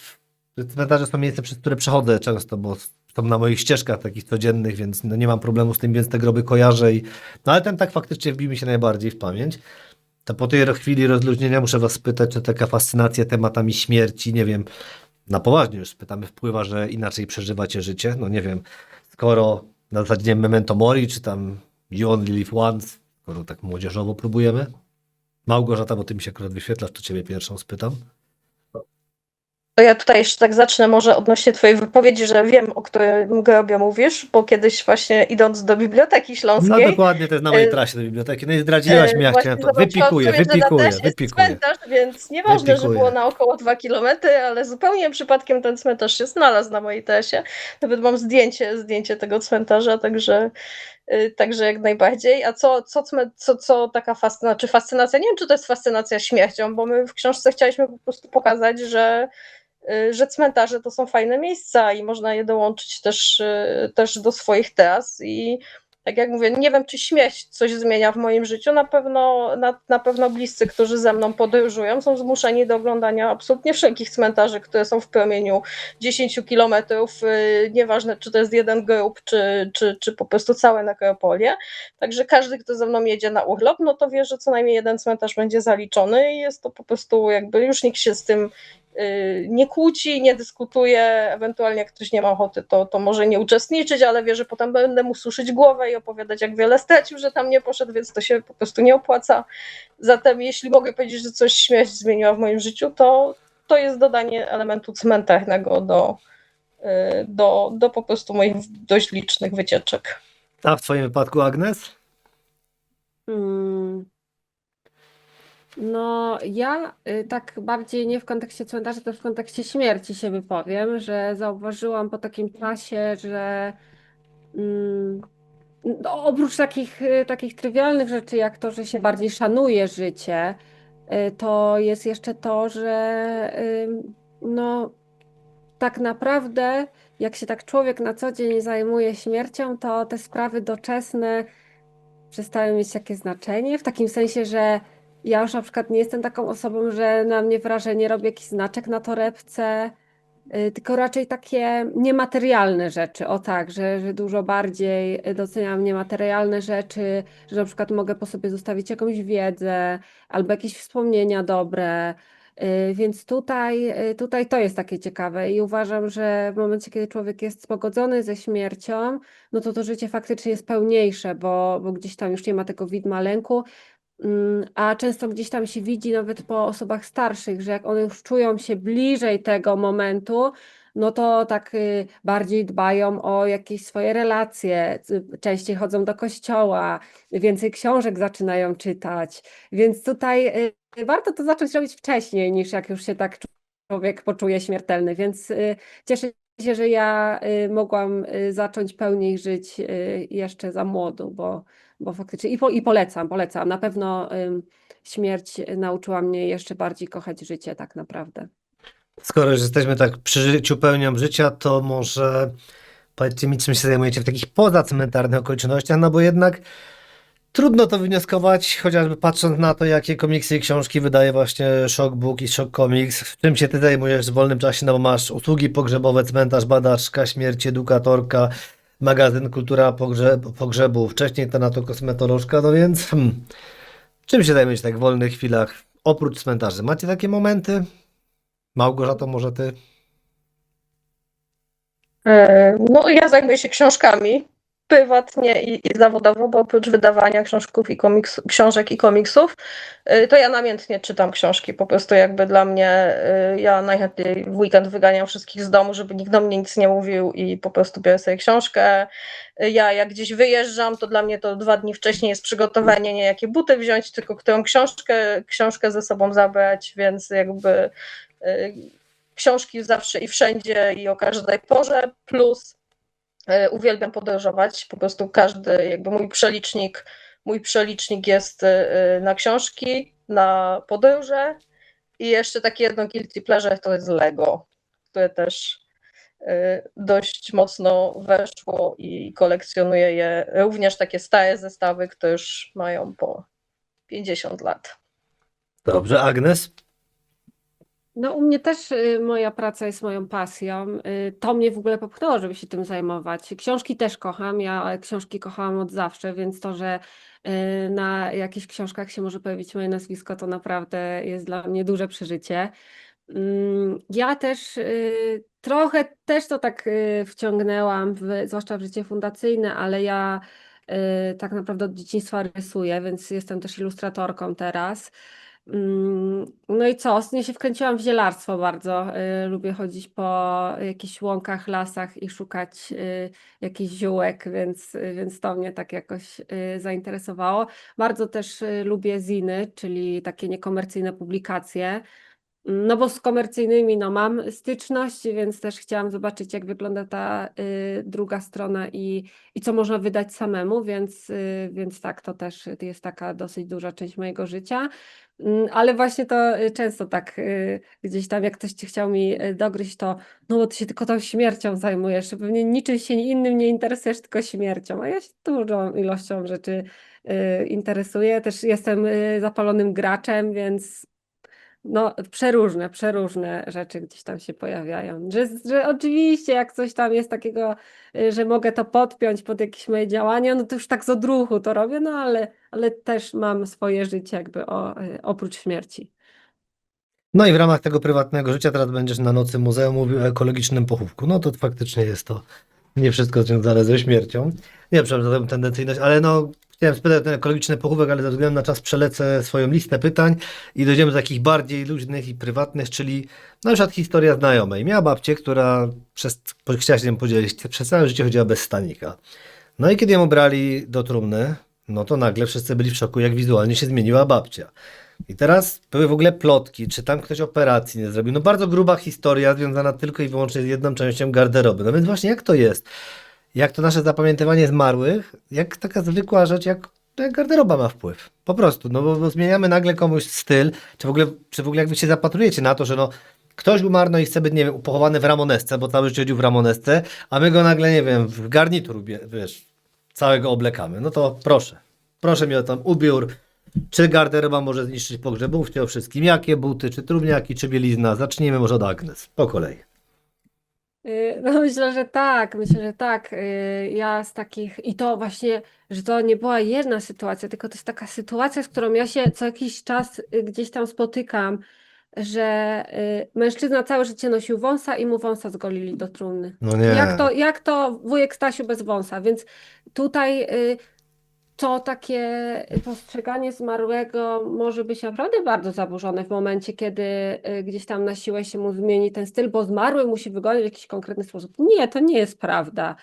cmentarze są miejsce, przez które przechodzę często, bo są na moich ścieżkach takich codziennych, więc no, nie mam problemu z tym, więc te groby kojarzę. No ale ten tak faktycznie wbił mi się najbardziej w pamięć. To po tej chwili rozluźnienia muszę was spytać, czy taka fascynacja tematami śmierci, nie wiem, na poważnie już pytamy, wpływa, że inaczej przeżywacie życie? No nie wiem, skoro na zasadzie nie wiem, Memento Mori, czy tam You Only Live Once, skoro tak młodzieżowo próbujemy. Małgorzata, bo ty mi się akurat wyświetlasz, to ciebie pierwszą spytam. To ja tutaj jeszcze tak zacznę może odnośnie twojej wypowiedzi, że wiem, o którym grobie mówisz, bo kiedyś właśnie idąc do Biblioteki No Śląskiej, dokładnie, to jest na mojej trasie do biblioteki. No i zdradziłaś mi, ja właśnie chciałem to. zobaczyłam Wypikuję, sobie, że na wypikuję, trasie jest wypikuję. cmentarz, więc nieważne, że Wypikuję. było na około 2 kilometry, ale zupełnie przypadkiem ten cmentarz się znalazł na mojej trasie. Nawet mam zdjęcie tego cmentarza, także jak najbardziej. A co taka fascynacja? Nie wiem, czy to jest fascynacja śmiercią, bo my w książce chcieliśmy po prostu pokazać, że cmentarze to są fajne miejsca i można je dołączyć też do swoich tras. I tak jak mówię, nie wiem, czy śmierć coś zmienia w moim życiu. Na pewno bliscy, którzy ze mną podróżują, są zmuszeni do oglądania absolutnie wszelkich cmentarzy, które są w promieniu 10 kilometrów. Nieważne, czy to jest jeden grób, czy po prostu całe nekropolie. Także każdy, kto ze mną jedzie na urlop, no to wie, że co najmniej jeden cmentarz będzie zaliczony i jest to po prostu jakby już nikt się z tym nie kłóci, nie dyskutuje, ewentualnie jak ktoś nie ma ochoty, to może nie uczestniczyć, ale wie, że potem będę mu suszyć głowę i opowiadać, jak wiele stracił, że tam nie poszedł, więc to się po prostu nie opłaca. Zatem jeśli mogę powiedzieć, że coś śmierć zmieniła w moim życiu, to jest dodanie elementu cmentarnego do po prostu moich dość licznych wycieczek. A w twoim wypadku, Agnes? Hmm. No, ja tak bardziej nie w kontekście cmentarzy, to w kontekście śmierci się wypowiem, że zauważyłam po takim czasie, że no, oprócz takich trywialnych rzeczy, jak to, że się bardziej szanuje życie, to jest jeszcze to, że no, tak naprawdę, jak się tak człowiek na co dzień zajmuje śmiercią, to te sprawy doczesne przestają mieć jakieś znaczenie, w takim sensie, że ja już na przykład nie jestem taką osobą, że na mnie wrażenie robi jakiś znaczek na torebce, tylko raczej takie niematerialne rzeczy, o tak, że dużo bardziej doceniam niematerialne rzeczy, że na przykład mogę po sobie zostawić jakąś wiedzę albo jakieś wspomnienia dobre. Więc tutaj to jest takie ciekawe i uważam, że w momencie, kiedy człowiek jest pogodzony ze śmiercią, no to życie faktycznie jest pełniejsze, bo gdzieś tam już nie ma tego widma lęku. A często gdzieś tam się widzi nawet po osobach starszych, że jak one już czują się bliżej tego momentu, no to tak bardziej dbają o jakieś swoje relacje, częściej chodzą do kościoła, więcej książek zaczynają czytać. Więc tutaj warto to zacząć robić wcześniej, niż jak już się tak człowiek poczuje śmiertelny. Więc cieszę się, że ja mogłam zacząć pełniej żyć jeszcze za młodu, bo faktycznie i polecam. Na pewno śmierć nauczyła mnie jeszcze bardziej kochać życie tak naprawdę. Skoro już jesteśmy tak przy życiu pełnią życia, to może powiedzcie mi, czym się zajmujecie w takich pozacmentarnych okolicznościach, no bo jednak Trudno to wywnioskować, chociażby patrząc na to, jakie komiksy i książki wydaje właśnie Shockbook i Shock Comics. W czym się ty zajmujesz w wolnym czasie? No bo masz usługi pogrzebowe, cmentarz, badaczka, śmierć, edukatorka, magazyn Kultura Pogrzebu, wcześniej Tanatokosmetolożka, no więc czym się zajmujesz tak w wolnych chwilach, oprócz cmentarzy? Macie takie momenty? Małgorzato, może ty? No, ja zajmuję się książkami prywatnie i zawodowo, bo oprócz wydawania książek i komiksów, to ja namiętnie czytam książki. Po prostu jakby dla mnie, ja najchętniej w weekend wyganiam wszystkich z domu, żeby nikt do mnie nic nie mówił i po prostu biorę sobie książkę. Ja jak gdzieś wyjeżdżam, to dla mnie to 2 dni wcześniej jest przygotowanie, nie jakie buty wziąć, tylko którą książkę ze sobą zabrać, więc jakby książki zawsze i wszędzie i o każdej porze, plus uwielbiam podróżować, po prostu każdy, jakby mój przelicznik jest na książki, na podróże i jeszcze takie jedno guilty pleasure to jest Lego, które też dość mocno weszło i kolekcjonuję je, również takie stare zestawy, które już mają po 50 lat. Dobrze, Agnes? No, u mnie też moja praca jest moją pasją. To mnie w ogóle popchnęło, żeby się tym zajmować. Książki też kocham. Ja książki kochałam od zawsze, więc to, że na jakichś książkach się może pojawić moje nazwisko, to naprawdę jest dla mnie duże przeżycie. Ja też trochę też to tak wciągnęłam, zwłaszcza w życie fundacyjne, ale ja tak naprawdę od dzieciństwa rysuję, więc jestem też ilustratorką teraz. No i co? Ostatnio się wkręciłam w zielarstwo bardzo. Lubię chodzić po jakichś łąkach, lasach i szukać jakichś ziółek, więc to mnie tak jakoś zainteresowało. Bardzo też lubię ziny, czyli takie niekomercyjne publikacje. No bo z komercyjnymi no, mam styczność, więc też chciałam zobaczyć, jak wygląda ta druga strona i co można wydać samemu, więc tak, to też jest taka dosyć duża część mojego życia. Ale właśnie to często tak gdzieś tam, jak ktoś chciał mi dogryźć, to no bo ty się tylko tą śmiercią zajmujesz, pewnie niczym się innym nie interesujesz, tylko śmiercią, a ja się dużą ilością rzeczy interesuję. Też jestem zapalonym graczem, więc no, przeróżne rzeczy gdzieś tam się pojawiają. Że oczywiście, jak coś tam jest takiego, że mogę to podpiąć pod jakieś moje działania, no to już tak z odruchu to robię, no ale też mam swoje życie jakby oprócz śmierci. No i w ramach tego prywatnego życia teraz będziesz na nocy muzeum mówił o ekologicznym pochówku. No to faktycznie jest to nie wszystko związane ze śmiercią. Nie, przepraszam za tę tendencyjność, ale no chciałem spytać o ten ekologiczny pochówek, ale ze względu na czas przelecę swoją listę pytań i dojdziemy do takich bardziej luźnych i prywatnych, czyli na przykład historia znajomej. Miała babcię, która chciała się tym podzielić, przez całe życie chodziła bez stanika. No i kiedy ją brali do trumny, no to nagle wszyscy byli w szoku, jak wizualnie się zmieniła babcia. I teraz były w ogóle plotki, czy tam ktoś operacji nie zrobił. No bardzo gruba historia związana tylko i wyłącznie z jedną częścią garderoby. No więc właśnie jak to jest? Jak to nasze zapamiętywanie zmarłych, jak taka zwykła rzecz, jak garderoba ma wpływ. Po prostu, no bo zmieniamy nagle komuś styl, czy w ogóle jak wy się zapatrujecie na to, że no ktoś umarł no i chce być, nie wiem, pochowany w ramonesce, bo cały życie chodził w ramonesce, a my go nagle, nie wiem, w garnitur, wiesz, całego oblekamy. No to proszę mi o tam ubiór. Czy garderoba może zniszczyć pogrzeb? Mówcie o wszystkim. Jakie buty, czy trumniaki, czy bielizna? Zacznijmy może od Agnes. Po kolei. No myślę, że tak, Ja z takich, i to właśnie, że to nie była jedna sytuacja, tylko to jest taka sytuacja, z którą ja się co jakiś czas gdzieś tam spotykam, że mężczyzna całe życie nosił wąsa i mu wąsa zgolili do trumny. No nie. Jak to wujek Stasiu bez wąsa? Więc tutaj to takie postrzeganie zmarłego może być naprawdę bardzo zaburzone w momencie, kiedy gdzieś tam na siłę się mu zmieni ten styl, bo zmarły musi wyglądać w jakiś konkretny sposób. Nie, to nie jest prawda.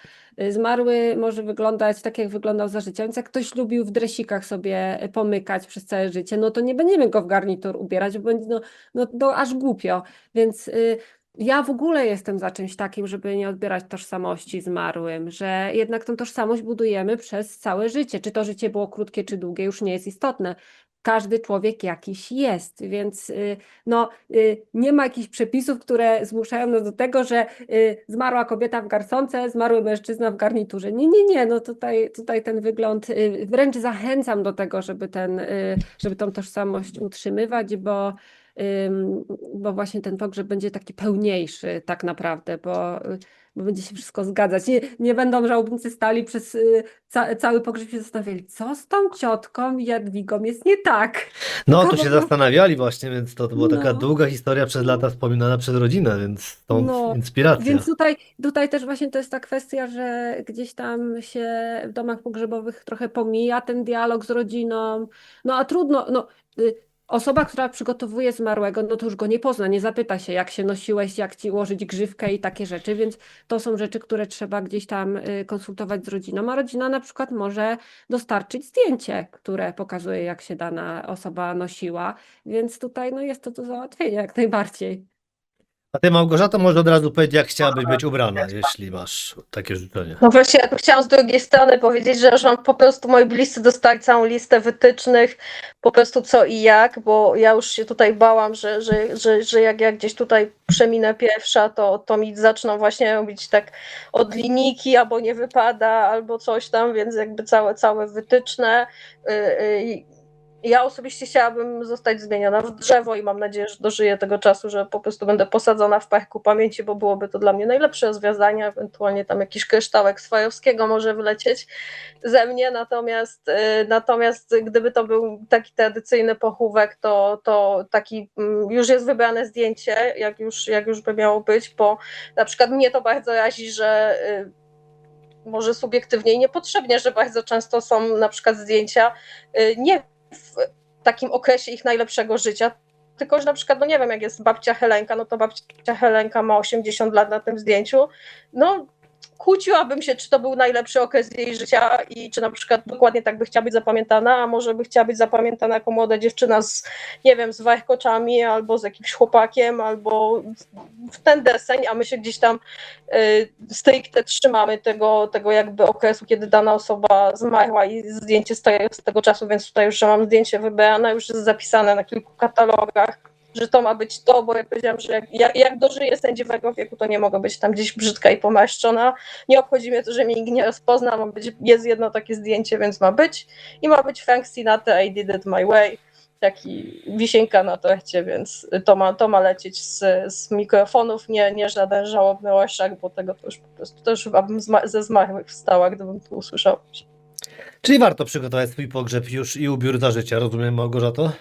Zmarły może wyglądać tak, jak wyglądał za życia. Więc jak ktoś lubił w dresikach sobie pomykać przez całe życie, no to nie będziemy go w garnitur ubierać, bo będzie no aż głupio. Więc ja w ogóle jestem za czymś takim, żeby nie odbierać tożsamości zmarłym, że jednak tą tożsamość budujemy przez całe życie. Czy to życie było krótkie, czy długie, już nie jest istotne. każdy człowiek jakiś jest, więc nie ma jakichś przepisów, które zmuszają nas do tego, że zmarła kobieta w garsonce, zmarły mężczyzna w garniturze. Nie, no tutaj ten wygląd, wręcz zachęcam do tego, żeby tą tożsamość utrzymywać, bo właśnie ten pogrzeb będzie taki pełniejszy tak naprawdę, bo będzie się wszystko zgadzać. Nie będą żałobnicy stali przez cały pogrzeb się zastanawiali, co z tą ciotką Jadwigą jest nie tak. No, Tylko tu się po zastanawiali właśnie, więc to była taka No. długa historia przez lata wspominana przez rodzinę, więc stąd No, inspiracja. Więc tutaj też właśnie to jest ta kwestia, że gdzieś tam się w domach pogrzebowych trochę pomija ten dialog z rodziną. No a trudno, osoba, która przygotowuje zmarłego, no to już go nie pozna, nie zapyta się, jak się nosiłeś, jak ci ułożyć grzywkę i takie rzeczy, więc to są rzeczy, które trzeba gdzieś tam konsultować z rodziną, a rodzina na przykład może dostarczyć zdjęcie, które pokazuje, jak się dana osoba nosiła, więc tutaj jest to do załatwienia jak najbardziej. A ty, Małgorzato, może od razu powiedzieć, jak chciałabyś być ubrana, jeśli masz takie życzenie. No właśnie, ja tu chciałam z drugiej strony powiedzieć, że już mam po prostu moi bliscy dostali całą listę wytycznych, po prostu co i jak, bo ja już się tutaj bałam, że jak ja gdzieś tutaj przeminę pierwsza, to mi zaczną właśnie robić tak od linijki, albo nie wypada, albo coś tam, więc jakby całe wytyczne. Ja osobiście chciałabym zostać zmieniona w drzewo i mam nadzieję, że dożyję tego czasu, że po prostu będę posadzona w parku pamięci, bo byłoby to dla mnie najlepsze rozwiązanie, ewentualnie tam jakiś kryształek Swajowskiego może wylecieć ze mnie, natomiast gdyby to był taki tradycyjny pochówek, to taki już jest wybrane zdjęcie, jak już by miało być, bo na przykład mnie to bardzo razi, że może subiektywnie i niepotrzebnie, że bardzo często są na przykład zdjęcia nie w takim okresie ich najlepszego życia, tylko że na przykład, no nie wiem, jak jest babcia Helenka, no to babcia Helenka ma 80 lat na tym zdjęciu, no kłóciłabym się, czy to był najlepszy okres jej życia i czy na przykład dokładnie tak by chciała być zapamiętana, a może by chciała być zapamiętana jako młoda dziewczyna nie wiem, z warkoczami albo z jakimś chłopakiem, albo w ten deseń, a my się gdzieś tam stricte trzymamy tego jakby okresu, kiedy dana osoba zmarła i zdjęcie z tego czasu, więc tutaj już, że mam zdjęcie wybrane, już jest zapisane na kilku katalogach, że to ma być to, bo jak powiedziałam, że jak dożyję sędziwego wieku, to nie mogę być tam gdzieś brzydka i pomarszczona. Nie obchodzi mnie to, że mnie nikt nie rozpozna, jest jedno takie zdjęcie, więc ma być. I ma być Frank Sinatra, I Did It My Way, taki wisienka na torcie, więc to ma lecieć z mikrofonów, nie żaden żałobny orszak, bo tego to już po prostu, to już chyba bym ze zmarłych wstała, gdybym to usłyszała. Czyli warto przygotować swój pogrzeb już i ubiór za życia, rozumiem, Małgorzato?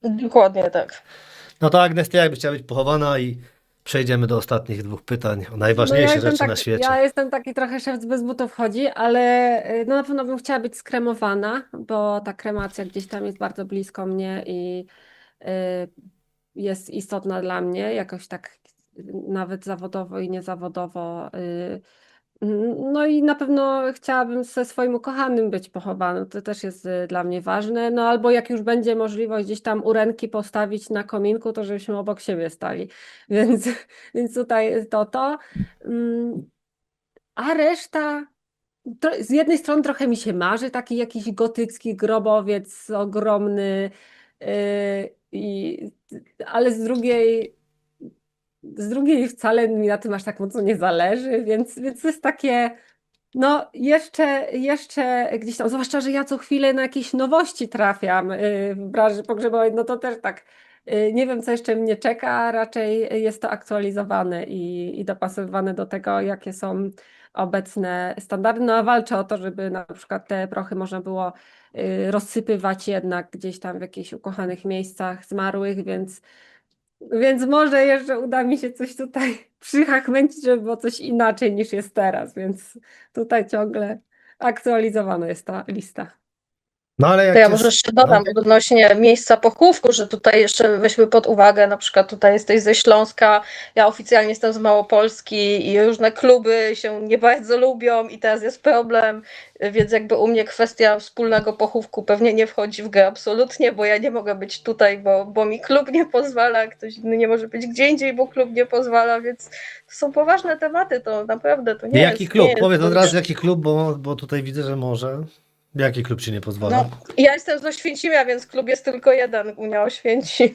Dokładnie tak. No to Agnes, ty jakbyś chciała być pochowana i przejdziemy do ostatnich dwóch pytań o najważniejsze rzeczy na świecie. Ja jestem taki trochę szewc bez butów chodzi, ale na pewno bym chciała być skremowana, bo ta kremacja gdzieś tam jest bardzo blisko mnie i jest istotna dla mnie, jakoś tak nawet zawodowo i niezawodowo. No i na pewno chciałabym ze swoim ukochanym być pochowanym, to też jest dla mnie ważne. No albo jak już będzie możliwość gdzieś tam uręki postawić na kominku, to żebyśmy obok siebie stali. Więc tutaj to. A reszta, z jednej strony trochę mi się marzy taki jakiś gotycki grobowiec ogromny, ale z drugiej wcale mi na tym aż tak mocno nie zależy, więc to jest takie, no jeszcze gdzieś tam, zwłaszcza, że ja co chwilę na jakieś nowości trafiam w branży pogrzebowej, no to też tak, nie wiem co jeszcze mnie czeka, raczej jest to aktualizowane i dopasowywane do tego, jakie są obecne standardy, no a walczę o to, żeby na przykład te prochy można było rozsypywać jednak gdzieś tam w jakichś ukochanych miejscach zmarłych, więc może jeszcze uda mi się coś tutaj przychachmęcić, żeby było coś inaczej niż jest teraz, więc tutaj ciągle aktualizowana jest ta lista. No ale jak To ja cię- może jeszcze dodam odnośnie miejsca pochówku, że tutaj jeszcze weźmy pod uwagę, na przykład tutaj jesteś ze Śląska, ja oficjalnie jestem z Małopolski i różne kluby się nie bardzo lubią i teraz jest problem, więc jakby u mnie kwestia wspólnego pochówku pewnie nie wchodzi w grę absolutnie, bo ja nie mogę być tutaj, bo mi klub nie pozwala, ktoś inny nie może być gdzie indziej, bo klub nie pozwala, więc to są poważne tematy, to naprawdę to nie Jaki jest... klub? nie jest Powiedz od to- razu jaki klub, bo tutaj widzę, że może. Jaki klub ci nie pozwala? No, ja jestem z Oświęcimia, więc klub jest tylko jeden, Unia Oświęcim.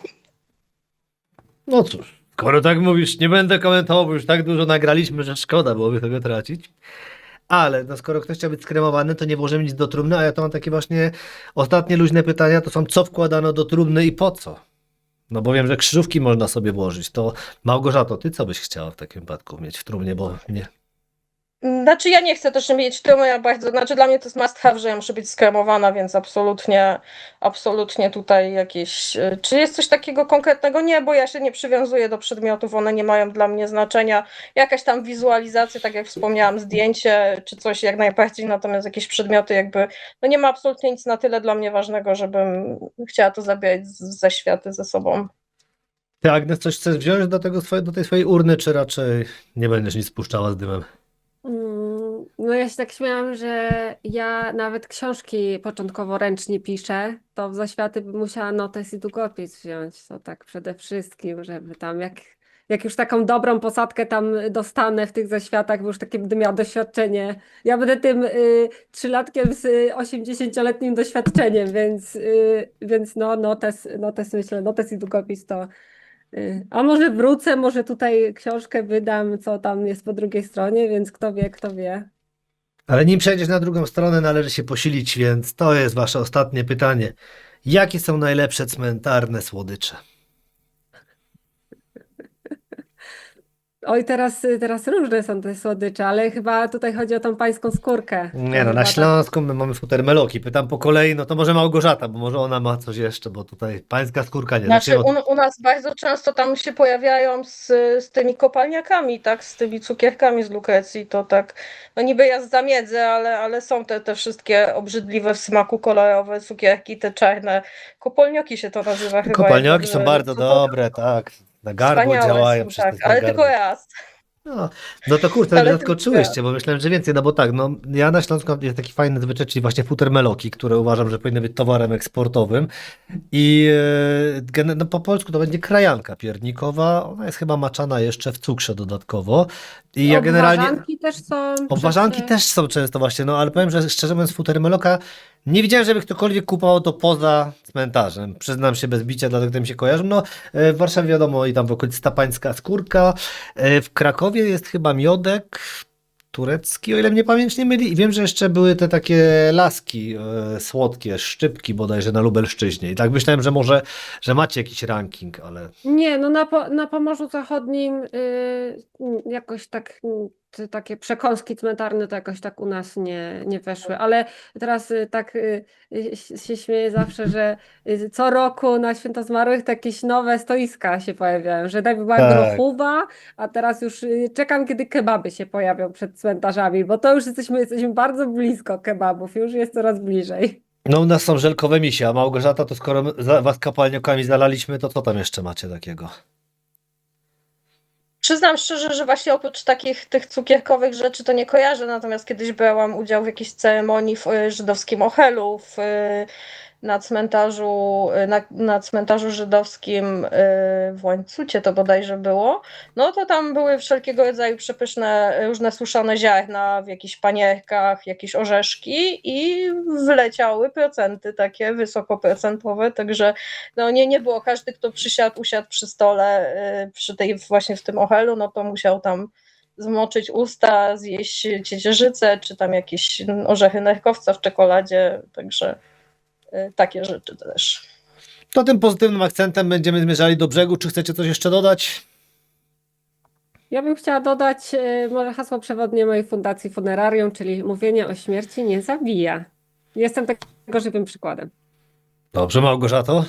No cóż, skoro tak mówisz, nie będę komentował, bo już tak dużo nagraliśmy, że szkoda byłoby tego tracić. Ale no, skoro ktoś chciał być skremowany, to nie włożymy nic do trumny, a ja to mam takie właśnie ostatnie luźne pytania, to są co wkładano do trumny i po co? No bo wiem, że krzyżówki można sobie włożyć. To Małgorzato, ty co byś chciała w takim wypadku mieć w trumnie, bo nie. Znaczy ja nie chcę też mieć tyłu, ja bardzo, znaczy dla mnie to jest must have, że ja muszę być skremowana, więc absolutnie tutaj jakieś, czy jest coś takiego konkretnego? Nie, bo ja się nie przywiązuję do przedmiotów, one nie mają dla mnie znaczenia. Jakaś tam wizualizacja, tak jak wspomniałam, zdjęcie, czy coś jak najbardziej, natomiast jakieś przedmioty jakby, no nie ma absolutnie nic na tyle dla mnie ważnego, żebym chciała to zabierać ze światy ze sobą. Ty, Agnes, coś chcesz wziąć do tej swojej urny, czy raczej nie będziesz nic spuszczała z dymem? No ja się tak śmiałam, że ja nawet książki początkowo ręcznie piszę, to w zaświaty bym musiała notes i długopis wziąć, to tak przede wszystkim, żeby tam jak już taką dobrą posadkę tam dostanę w tych zaświatach, bo już takie będę miała doświadczenie. Ja będę tym trzylatkiem z 80-letnim doświadczeniem, więc no notes myślę, notes i długopis to. A może wrócę, może tutaj książkę wydam, co tam jest po drugiej stronie, więc kto wie, kto wie. Ale nim przejdziesz na drugą stronę, należy się posilić, więc to jest wasze ostatnie pytanie. Jakie są najlepsze cmentarne słodycze? Oj, teraz różne są te słodycze, ale chyba tutaj chodzi o tą pańską skórkę. To Nie no, chyba na tak- Śląsku my mamy futermeloki. Pytam po kolei, no to może Małgorzata, bo może ona ma coś jeszcze, bo tutaj pańska skórka nie. Znaczy Zaczniemy od- u nas bardzo często tam się pojawiają z tymi kopalniakami, tak, z tymi cukierkami z Lukrecji, to tak, no niby ja zamiedzę, ale są te wszystkie obrzydliwe w smaku kolorowe cukierki, te czarne, kopalnioki się to nazywa chyba. Kopalnioki są jak bardzo dobrze. dobre, tak. Na gardło Wspaniałe działają, są, przecież to tak, jest na ale gardło. tylko raz. No to kurczę, Ale mnie zaskoczyłyście, bo myślałem, że więcej, no bo tak, no ja na Śląsku mam jest taki fajny zwyczaj, czyli właśnie futermeloki, które uważam, że powinny być towarem eksportowym i no po polsku to będzie krajanka piernikowa, ona jest chyba maczana jeszcze w cukrze dodatkowo i ja generalnie... Obwarzanki też są. Obwarzanki przecież- też są często właśnie, no ale powiem, że szczerze mówiąc futermeloka nie widziałem, żeby ktokolwiek kupował to poza cmentarzem. Przyznam się bez bicia, dlatego to mi się kojarzy. No w Warszawie wiadomo i tam w okolicy ta pańska skórka. W Krakowie jest chyba miodek turecki, o ile mnie pamięć nie myli. I wiem, że jeszcze były te takie laski słodkie, szczypki bodajże na Lubelszczyźnie. I tak myślałem, że może, że macie jakiś ranking, ale... Nie, no na Pomorzu Zachodnim jakoś tak te takie przekąski cmentarne to jakoś tak u nas nie weszły, ale teraz tak się śmieję zawsze, że co roku na Święto Zmarłych to jakieś nowe stoiska się pojawiają, że najpierw była Tak. grochuba, a teraz już czekam, kiedy kebaby się pojawią przed cmentarzami, bo to już jesteśmy bardzo blisko kebabów, już jest coraz bliżej. No u nas są żelkowe misie, a Małgorzata, to skoro was kapalniokami zalaliśmy, to co tam jeszcze macie takiego? Przyznam szczerze, że właśnie oprócz takich tych cukierkowych rzeczy to nie kojarzę, natomiast kiedyś brałam udział w jakiejś ceremonii w żydowskim Ochelu, na cmentarzu żydowskim w Łańcucie to bodajże było, no to tam były wszelkiego rodzaju przepyszne, różne suszone ziarna w jakichś panierkach, jakieś orzeszki i wleciały procenty takie wysokoprocentowe, także no nie było każdy, kto usiadł przy stole właśnie w tym Ochelu, no to musiał tam zmoczyć usta, zjeść ciecierzycę, czy tam jakieś orzechy nerkowca w czekoladzie, także takie rzeczy też. To tym pozytywnym akcentem będziemy zmierzali do brzegu. Czy chcecie coś jeszcze dodać? Ja bym chciała dodać może hasło przewodnie mojej fundacji Funerarium, czyli mówienie o śmierci nie zabija. Jestem tego żywym przykładem. Dobrze, Małgorzato.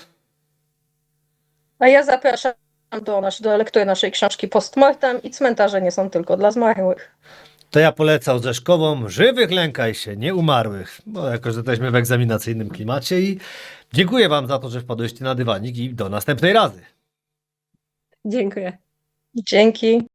A ja zapraszam do lektury naszej książki Postmortem i cmentarze nie są tylko dla zmarłych. To ja polecam Orzeszkową. Żywych lękaj się, nie umarłych. Bo jakoś jesteśmy w egzaminacyjnym klimacie i dziękuję wam za to, że wpadłyście na dywanik i do następnej razy. Dziękuję. Dzięki.